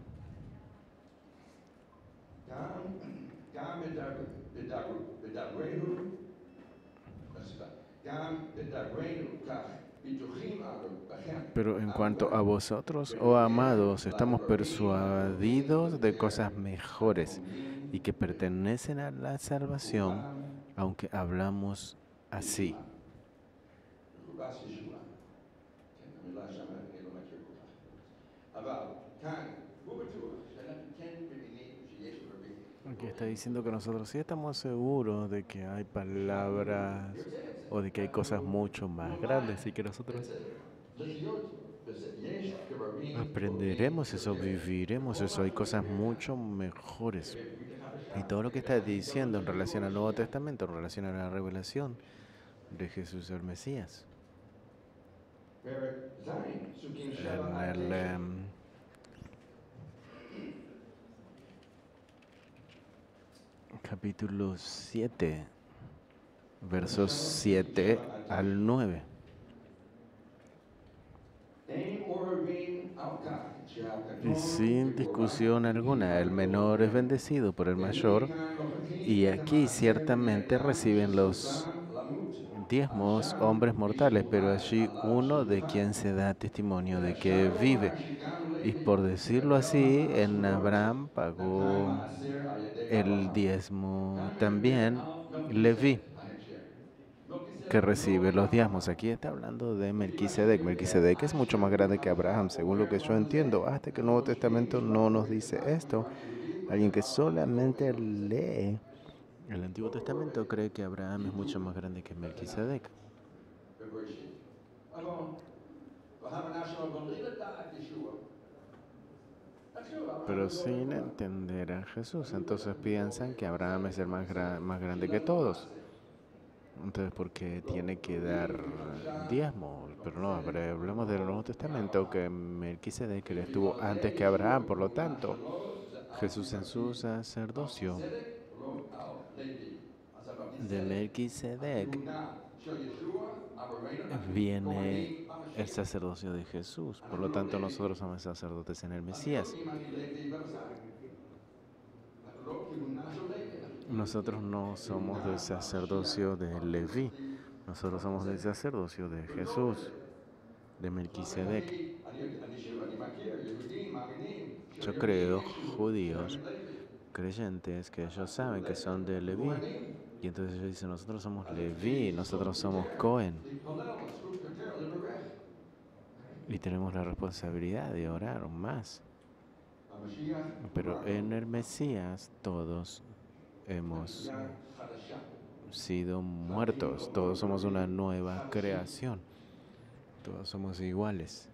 Pero en cuanto a vosotros, oh amados, estamos persuadidos de cosas mejores y que pertenecen a la salvación, aunque hablamos así. Aquí está diciendo que nosotros sí estamos seguros de que hay palabras o de que hay cosas mucho más grandes y que nosotros aprenderemos eso, viviremos eso. Hay cosas mucho mejores. Y todo lo que está diciendo en relación al Nuevo Testamento, en relación a la revelación de Jesús el Mesías. En el capítulo 7, versos 7 al 9. Y sin discusión alguna, el menor es bendecido por el mayor, y aquí ciertamente reciben los diezmos hombres mortales, pero allí uno de quien se da testimonio de que vive. Y por decirlo así, en Abraham pagó el diezmo también Leví, que recibe los diezmos. Aquí está hablando de Melquisedec. Melquisedec es mucho más grande que Abraham, según lo que yo entiendo, hasta que el Nuevo Testamento no nos dice esto. Alguien que solamente lee el Antiguo Testamento cree que Abraham es mucho más grande que Melquisedec. Pero sin entender a Jesús, entonces piensan que Abraham es el más grande que todos. Entonces, ¿por qué tiene que dar diezmo? Pero no, hablamos del Nuevo Testamento, que Melquisedec él estuvo antes que Abraham, por lo tanto, Jesús en su sacerdocio de Melquisedec viene el sacerdocio de Jesús. Por lo tanto, nosotros somos sacerdotes en el Mesías. Nosotros no somos del sacerdocio de Leví, nosotros somos del sacerdocio de Jesús, de Melquisedec. Yo creo, judíos, creyentes, que ellos saben que son de Leví. Y entonces ellos dicen, nosotros somos Leví, nosotros somos Cohen. Y tenemos la responsabilidad de orar más. Pero en el Mesías todos hemos sido muertos, todos somos una nueva creación, todos somos iguales.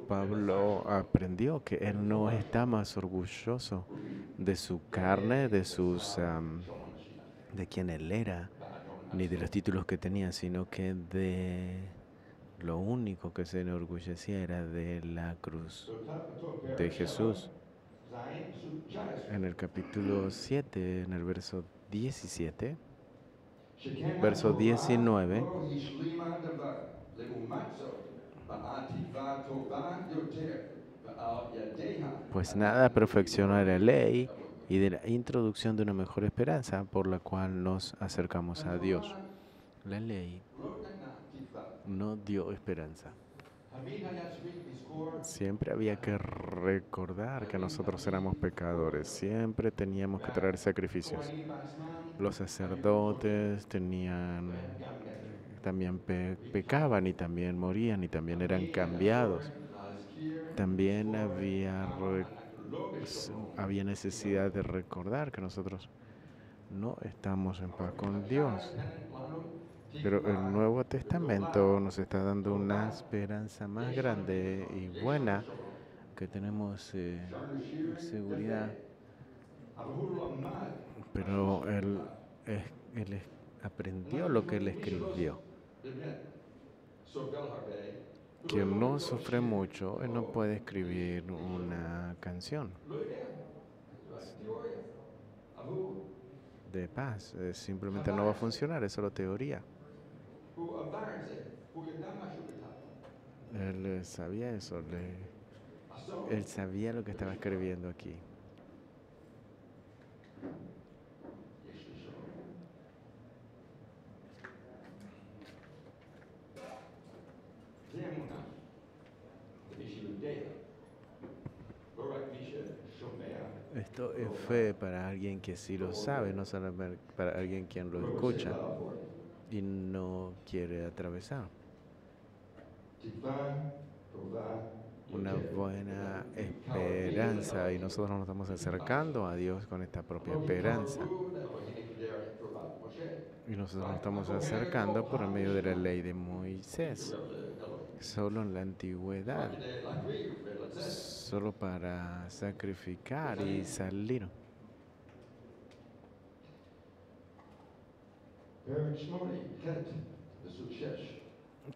Pablo aprendió que él no está más orgulloso de su carne, de quién él era, ni de los títulos que tenía, sino que de lo único que se enorgullecía era de la cruz de Jesús. En el capítulo 7, en el verso 17, verso 19, pues nada perfecciona la ley y de la introducción de una mejor esperanza por la cual nos acercamos a Dios. La ley no dio esperanza. Siempre había que recordar que nosotros éramos pecadores. Siempre teníamos que traer sacrificios. Los sacerdotes también pecaban y también morían y también eran cambiados. También había necesidad de recordar que nosotros no estamos en paz con Dios. Pero el Nuevo Testamento nos está dando una esperanza más grande y buena, que tenemos seguridad. Pero él aprendió lo que él escribió. quien no sufre mucho, él no puede escribir una canción de paz. Simplemente no va a funcionar, es solo teoría. Él sabía eso, él sabía lo que estaba escribiendo aquí. Esto es fe para alguien que sí lo sabe, no solamente para alguien quien lo escucha y no quiere atravesar. Una buena esperanza, y nosotros nos estamos acercando a Dios con esta propia esperanza. Y nosotros nos estamos acercando por el medio de la ley de Moisés. Solo en la antigüedad, solo para sacrificar y salir.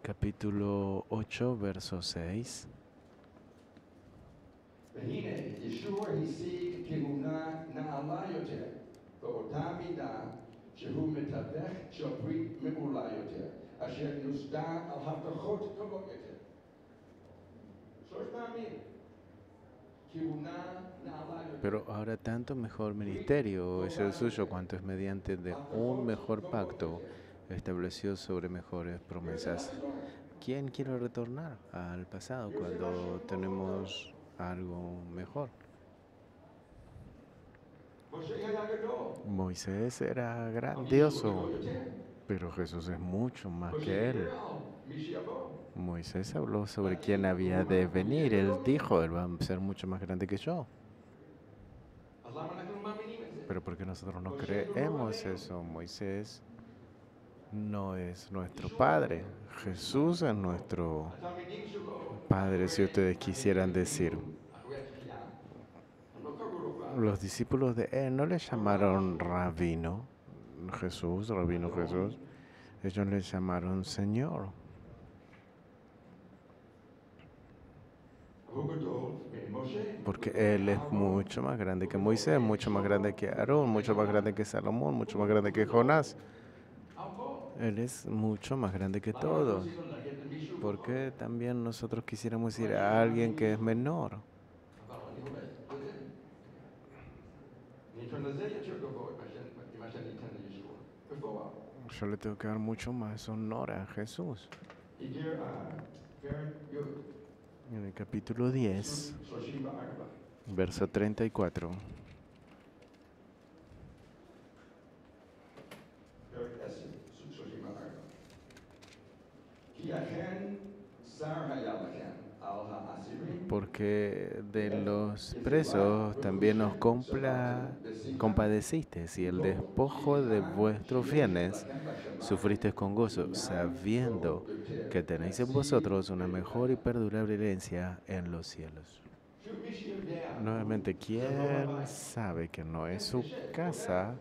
Capítulo 8, verso 6. Pero ahora tanto mejor ministerio es el suyo cuanto es mediante de un mejor pacto establecido sobre mejores promesas. ¿Quién quiere retornar al pasado cuando tenemos algo mejor? Moisés era grandioso, pero Jesús es mucho más que él. Moisés habló sobre quién había de venir. Él dijo, él va a ser mucho más grande que yo. Pero porque nosotros no creemos eso, Moisés no es nuestro Padre. Jesús es nuestro Padre, si ustedes quisieran decir. Los discípulos de él no le llamaron rabino Jesús, rabino Jesús. Ellos le llamaron Señor. Porque él es mucho más grande que Moisés, mucho más grande que Aarón, mucho más grande que Salomón, mucho más grande que Jonás. Él es mucho más grande que todos. ¿Por qué también nosotros quisiéramos ir a alguien que es menor? Yo le tengo que dar mucho más honor a Jesús. En el capítulo 10, verso 34. Porque de los presos también os compadecisteis, y el despojo de vuestros bienes sufristeis con gozo, sabiendo que tenéis en vosotros una mejor y perdurable herencia en los cielos. Nuevamente, ¿quién sabe que no es su casa?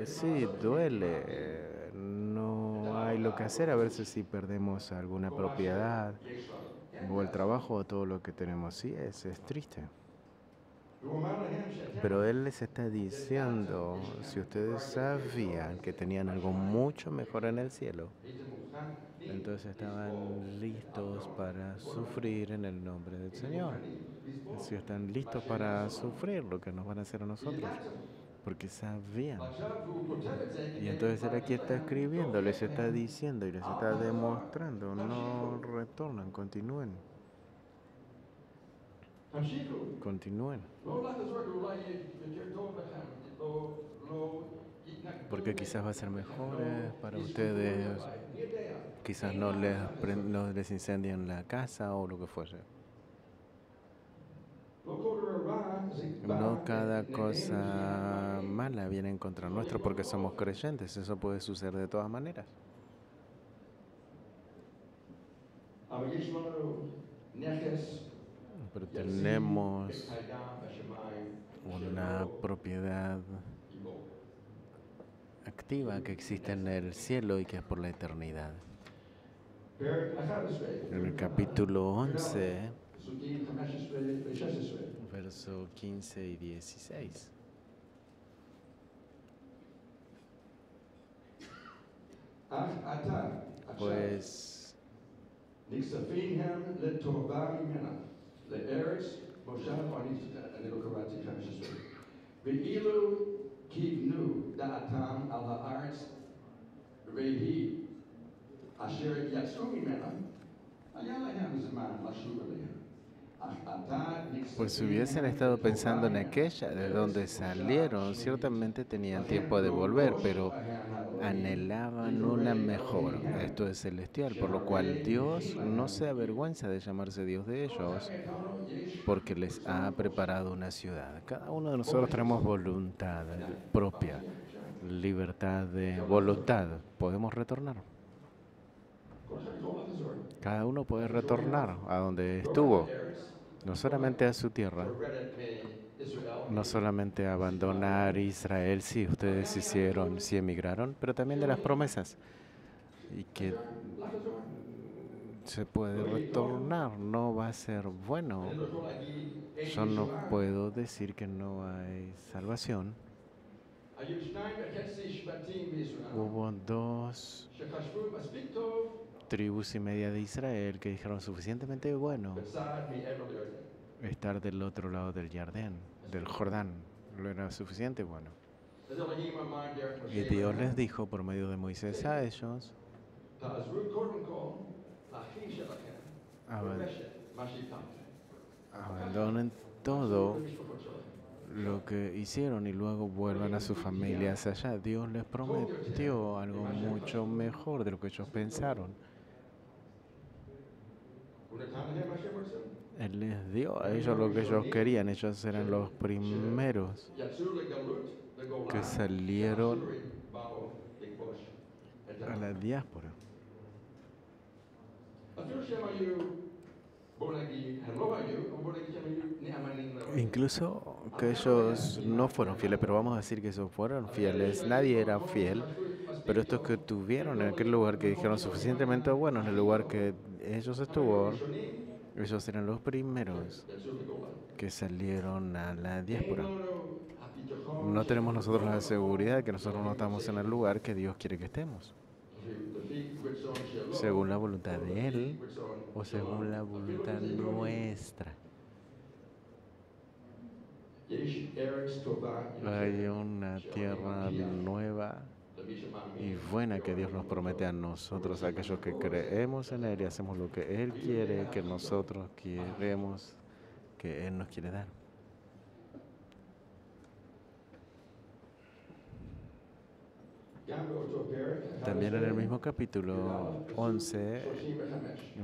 Sí, duele. No hay lo que hacer. A veces si perdemos alguna propiedad o el trabajo o todo lo que tenemos. Sí, es triste. Pero Él les está diciendo, si ustedes sabían que tenían algo mucho mejor en el cielo, entonces estaban listos para sufrir en el nombre del Señor. Si están listos para sufrir lo que nos van a hacer a nosotros, porque sabían. Y entonces Él aquí está escribiendo, les está diciendo y les está demostrando, no retornan, continúen. Continúen. Porque quizás va a ser mejor para ustedes. Quizás no les incendien la casa o lo que fuese. No cada cosa mala viene en contra nuestro porque somos creyentes. Eso puede suceder de todas maneras. Pero tenemos una propiedad activa que existe en el cielo y que es por la eternidad. En el capítulo 11, verso 15 y 16. Pues Pues si hubiesen estado pensando en aquella de donde salieron, ciertamente tenían tiempo de volver, pero anhelaban una mejor, esto es celestial, por lo cual Dios no se avergüenza de llamarse Dios de ellos, porque les ha preparado una ciudad. Cada uno de nosotros tenemos voluntad propia, libertad de voluntad. Podemos retornar. Cada uno puede retornar a donde estuvo, no solamente a su tierra, no solamente abandonar Israel, sí, ustedes hicieron, sí emigraron, pero también de las promesas. Y que se puede retornar, no va a ser bueno. Yo no puedo decir que no hay salvación. Hubo 2 tribus y media de Israel que dijeron suficientemente bueno estar del otro lado del Jordán. Lo era suficiente bueno. Y Dios les dijo por medio de Moisés a ellos, abandonen todo lo que hicieron y luego vuelvan a sus familias allá. Dios les prometió algo mucho mejor de lo que ellos pensaron. Él les dio a ellos lo que ellos querían. Ellos eran los primeros que salieron a la diáspora. Incluso que ellos no fueron fieles, pero vamos a decir que ellos fueron fieles. Nadie era fiel, pero estos que tuvieron en aquel lugar que dijeron suficientemente bueno en el lugar que ellos estuvo, ellos eran los primeros que salieron a la diáspora. No tenemos nosotros la seguridad de que nosotros no estamos en el lugar que Dios quiere que estemos, según la voluntad de Él o según la voluntad nuestra. Hay una tierra nueva y buena que Dios nos promete a nosotros, a aquellos que creemos en Él y hacemos lo que Él quiere que nosotros queremos, que Él nos quiere dar. También en el mismo capítulo 11,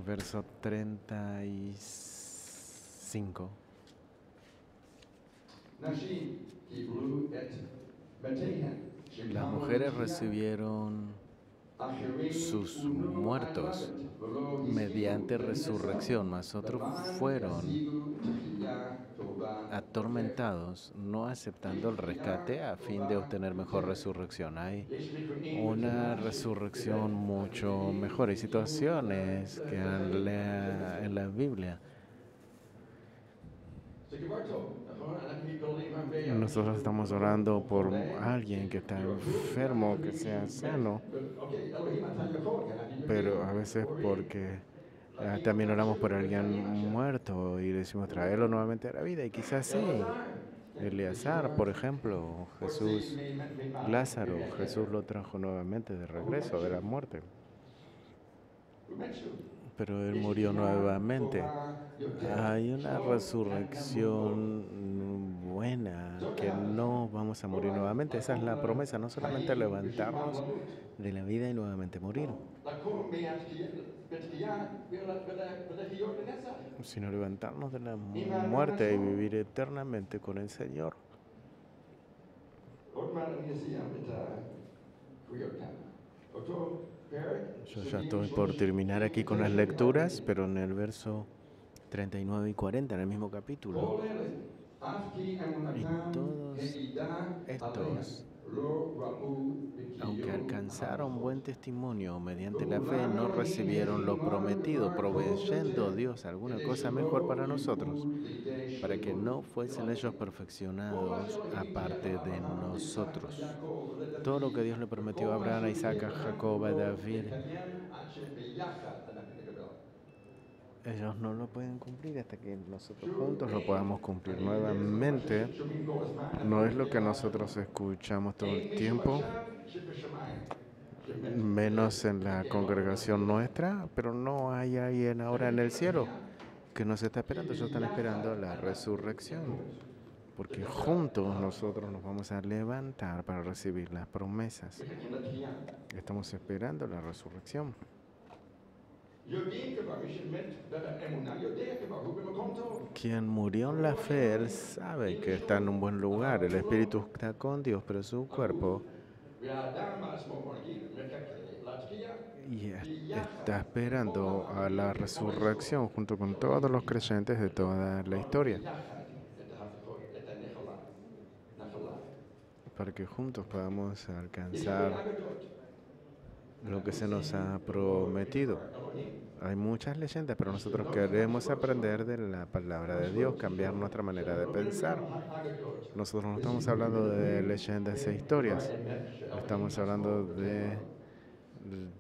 verso 35. Las mujeres recibieron sus muertos mediante resurrección, mas otros fueron atormentados, no aceptando el rescate a fin de obtener mejor resurrección. Hay una resurrección mucho mejor. Hay situaciones que en la Biblia nosotros estamos orando por alguien que está enfermo, que sea sano, pero a veces porque también oramos por alguien muerto y decimos traerlo nuevamente a la vida, y quizás sí. Eleazar, por ejemplo, Lázaro, Jesús lo trajo nuevamente de regreso de la muerte, pero él murió nuevamente. Hay una resurrección buena, que no vamos a morir nuevamente. Esa es la promesa, no solamente levantarnos de la vida y nuevamente morir, sino levantarnos de la muerte y vivir eternamente con el Señor. Yo ya estoy por terminar aquí con las lecturas, pero en el verso 39 y 40, en el mismo capítulo. Y todos estos Aunque alcanzaron buen testimonio mediante la fe, no recibieron lo prometido, proveyendo Dios alguna cosa mejor para nosotros, para que no fuesen ellos perfeccionados aparte de nosotros. Todo lo que Dios le prometió a Abraham, a Isaac, a Jacob, a David, ellos no lo pueden cumplir hasta que nosotros juntos lo podamos cumplir nuevamente. No es lo que nosotros escuchamos todo el tiempo, menos en la congregación nuestra, pero no hay alguien ahora en el cielo que nos está esperando. Ellos están esperando la resurrección, porque juntos nosotros nos vamos a levantar para recibir las promesas. Estamos esperando la resurrección. Quien murió en la fe, él sabe que está en un buen lugar. El espíritu está con Dios, pero su cuerpo está esperando a la resurrección junto con todos los creyentes de toda la historia, para que juntos podamos alcanzar lo que se nos ha prometido. Hay muchas leyendas, pero nosotros queremos aprender de la palabra de Dios, cambiar nuestra manera de pensar. Nosotros no estamos hablando de leyendas e historias, estamos hablando de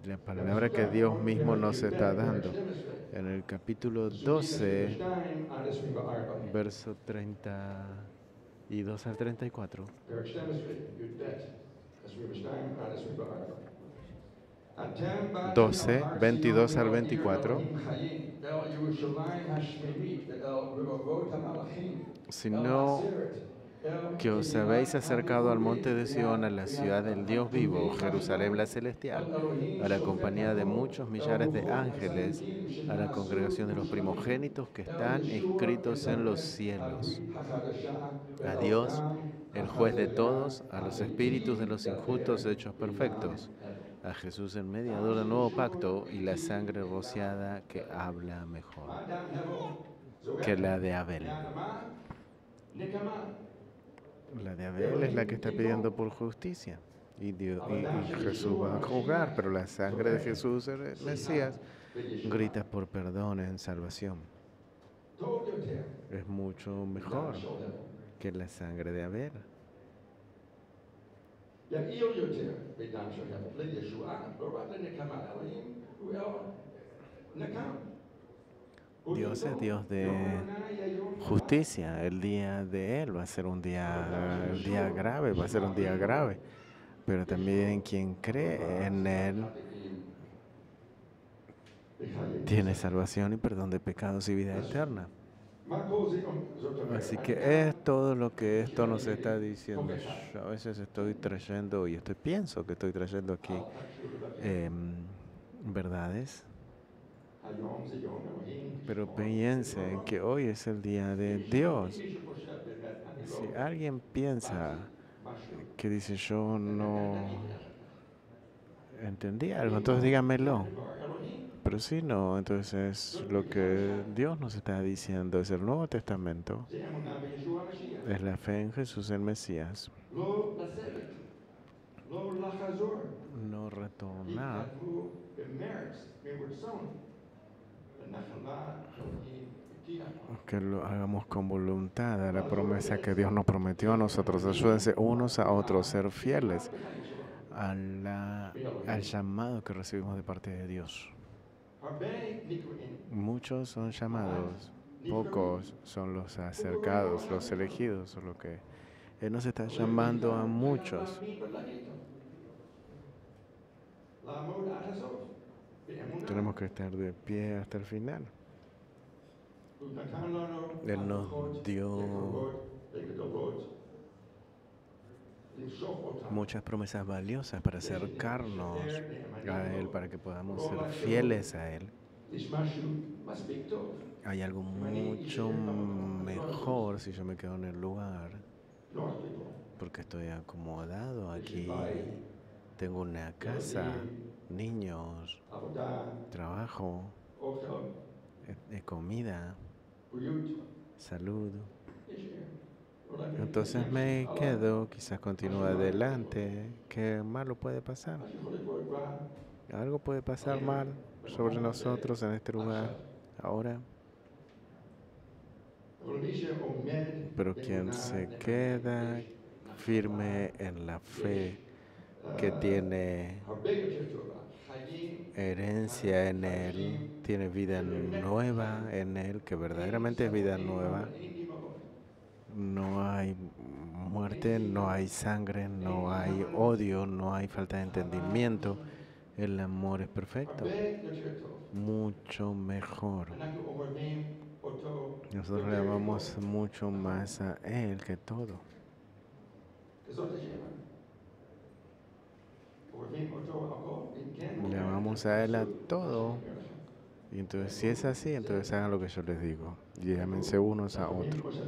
la palabra que Dios mismo nos está dando. En el capítulo 12, verso 32 al 34. 12, 22 al 24. Sino que os habéis acercado al monte de Sión, a la ciudad del Dios vivo, Jerusalén la celestial, a la compañía de muchos millares de ángeles, a la congregación de los primogénitos que están escritos en los cielos. A Dios, el juez de todos, a los espíritus de los injustos hechos perfectos, a Jesús el mediador del nuevo pacto y la sangre rociada que habla mejor que la de Abel. La de Abel es la que está pidiendo por justicia y Jesús va a juzgar, pero la sangre de Jesús, el Mesías, grita por perdón en salvación. Es mucho mejor que la sangre de Abel. Dios es Dios de justicia. El día de Él va a ser un día, el día grave, va a ser un día grave. Pero también quien cree en Él tiene salvación y perdón de pecados y vida eterna. Así que es todo lo que esto nos está diciendo. Yo a veces estoy trayendo, y pienso que estoy trayendo aquí verdades, pero piensen que hoy es el día de Dios. Si alguien piensa que dice yo no entendí algo, entonces dígamelo. Pero si no, entonces lo que Dios nos está diciendo es el Nuevo Testamento, es la fe en Jesús el Mesías, no retornar, que lo hagamos con voluntad a la promesa que Dios nos prometió a nosotros. Ayúdense unos a otros, ser fieles al llamado que recibimos de parte de Dios. Muchos son llamados, pocos son los acercados, los elegidos, solo que Él nos está llamando a muchos. Tenemos que estar de pie hasta el final. Él nos dio muchas promesas valiosas para acercarnos a Él, para que podamos ser fieles a Él. Hay algo mucho mejor si yo me quedo en el lugar, porque estoy acomodado aquí. Tengo una casa, niños, trabajo, comida, salud. Entonces me quedo, quizás continúe adelante. ¿Qué malo puede pasar? Algo puede pasar mal sobre nosotros en este lugar ahora. Pero quien se queda firme en la fe que tiene herencia en Él, tiene vida nueva en Él, que verdaderamente es vida nueva. No hay muerte, no hay sangre, no hay odio, no hay falta de entendimiento. El amor es perfecto, mucho mejor. Nosotros le amamos mucho más a Él que todo. Le amamos a Él a todo. Y entonces, si es así, entonces hagan lo que yo les digo. Y ámense unos a otros.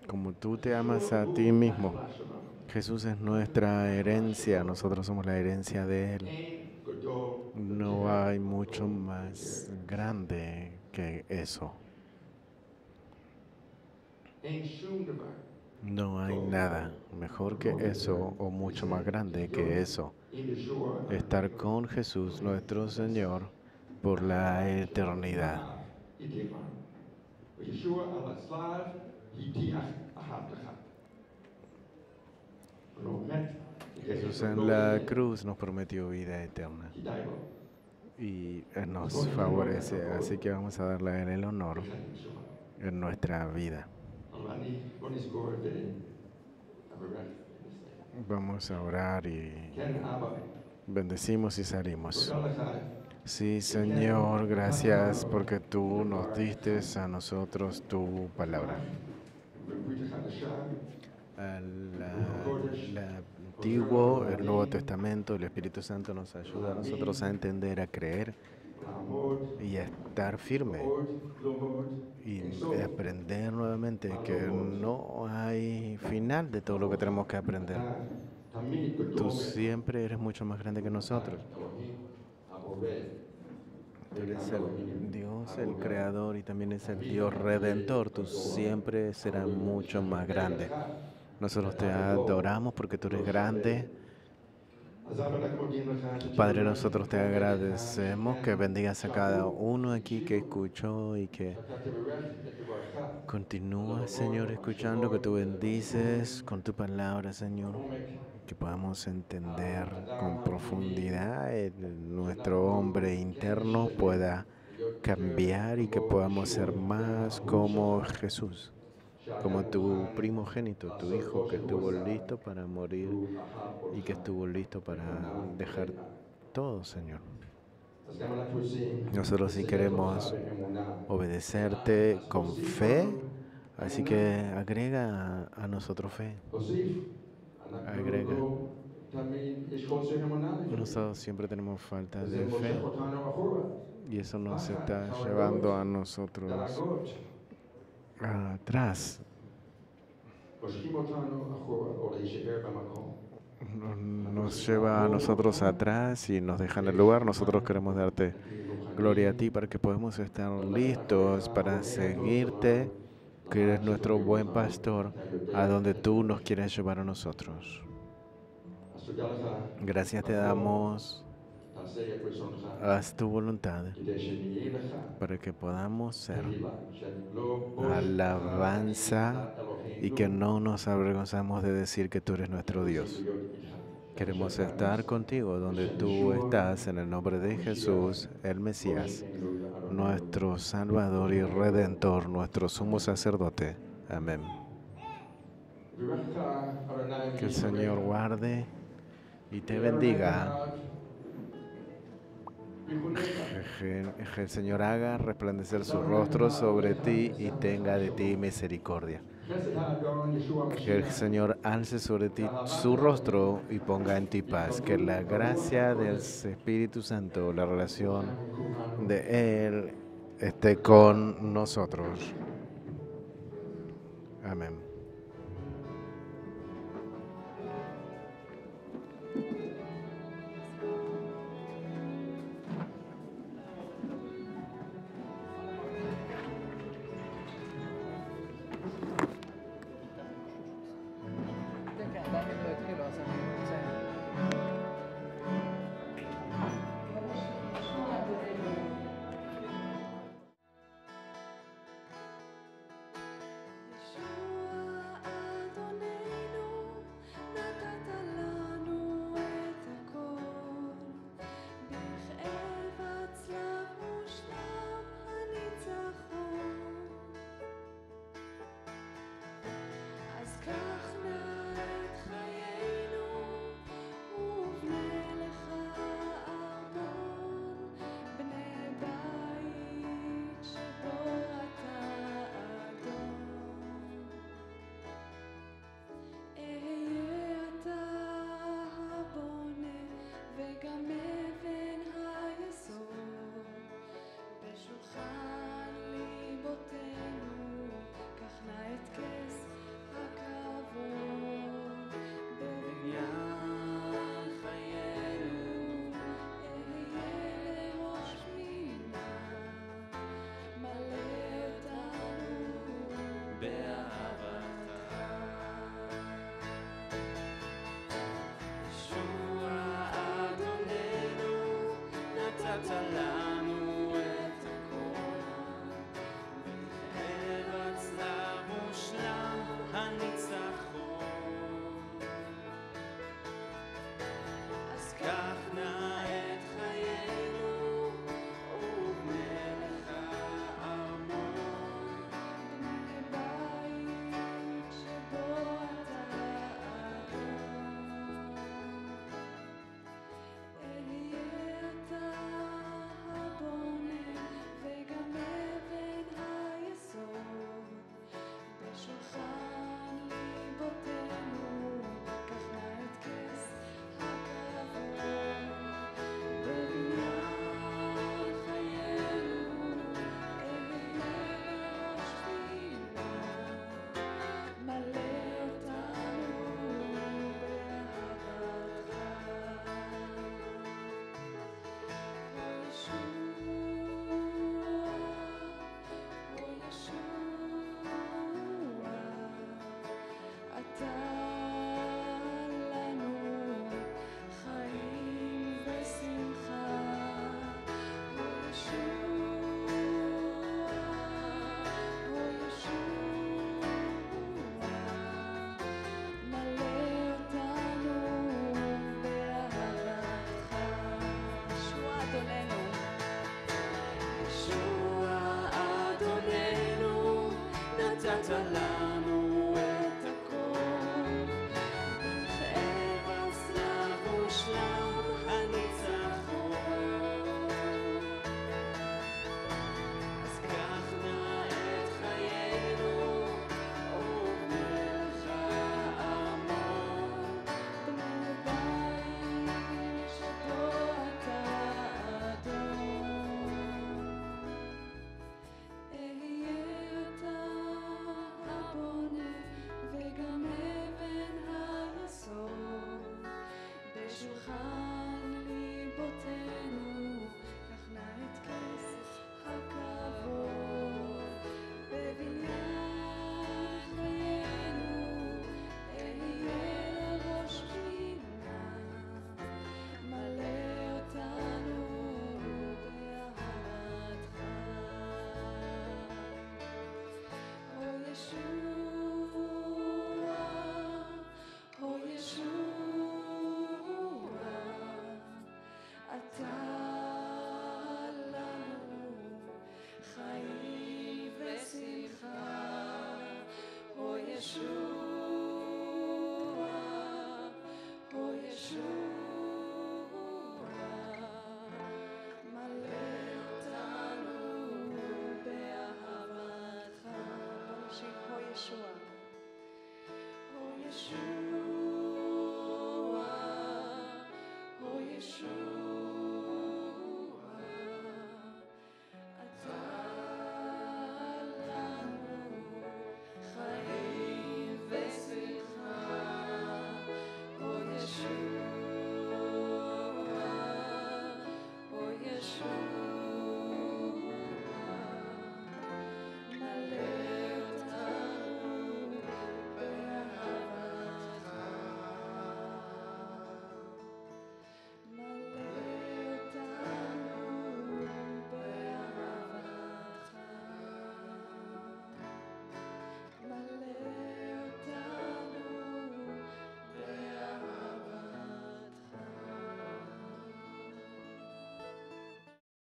Como tú te amas a ti mismo. Jesús es nuestra herencia, nosotros somos la herencia de Él. No hay mucho más grande que eso. No hay nada mejor que eso o mucho más grande que eso. Estar con Jesús, nuestro Señor, por la eternidad. Jesús en la cruz nos prometió vida eterna y nos favorece, así que vamos a darle a Él el honor en nuestra vida. Vamos a orar y bendecimos y salimos. Sí, Señor, gracias porque tú nos diste a nosotros tu palabra. El Antiguo, el Nuevo Testamento, el Espíritu Santo nos ayuda a nosotros a entender, a creer y a estar firme y aprender nuevamente que no hay final de todo lo que tenemos que aprender. Tú siempre eres mucho más grande que nosotros. Tú eres el Dios, el Creador y también es el Dios Redentor. Tú siempre serás mucho más grande. Nosotros te adoramos porque tú eres grande. Padre, nosotros te agradecemos que bendigas a cada uno aquí que escuchó y que continúa, Señor, escuchando, que tú bendices con tu palabra, Señor, que podamos entender con profundidad, nuestro hombre interno pueda cambiar y que podamos ser más como Jesús, como tu primogénito, tu hijo que estuvo listo para morir y que estuvo listo para dejar todo, Señor. Nosotros sí queremos obedecerte con fe, así que agrega a nosotros fe. Agrega. Nosotros siempre tenemos falta de fe y eso nos está llevando a nosotros atrás. Nos lleva a nosotros atrás y nos deja en el lugar. Nosotros queremos darte gloria a ti para que podamos estar listos para seguirte, que eres nuestro buen pastor, a donde tú nos quieres llevar a nosotros. Gracias te damos. Haz tu voluntad para que podamos ser alabanza y que no nos avergonzamos de decir que tú eres nuestro Dios. Queremos estar contigo donde tú estás, en el nombre de Jesús, el Mesías, nuestro Salvador y Redentor, nuestro sumo sacerdote. Amén. Que el Señor guarde y te bendiga. Que el Señor haga resplandecer su rostro sobre ti y tenga de ti misericordia. Que el Señor alce sobre ti su rostro y ponga en ti paz. Que la gracia del Espíritu Santo, la relación de Él, esté con nosotros. Amén. באהבה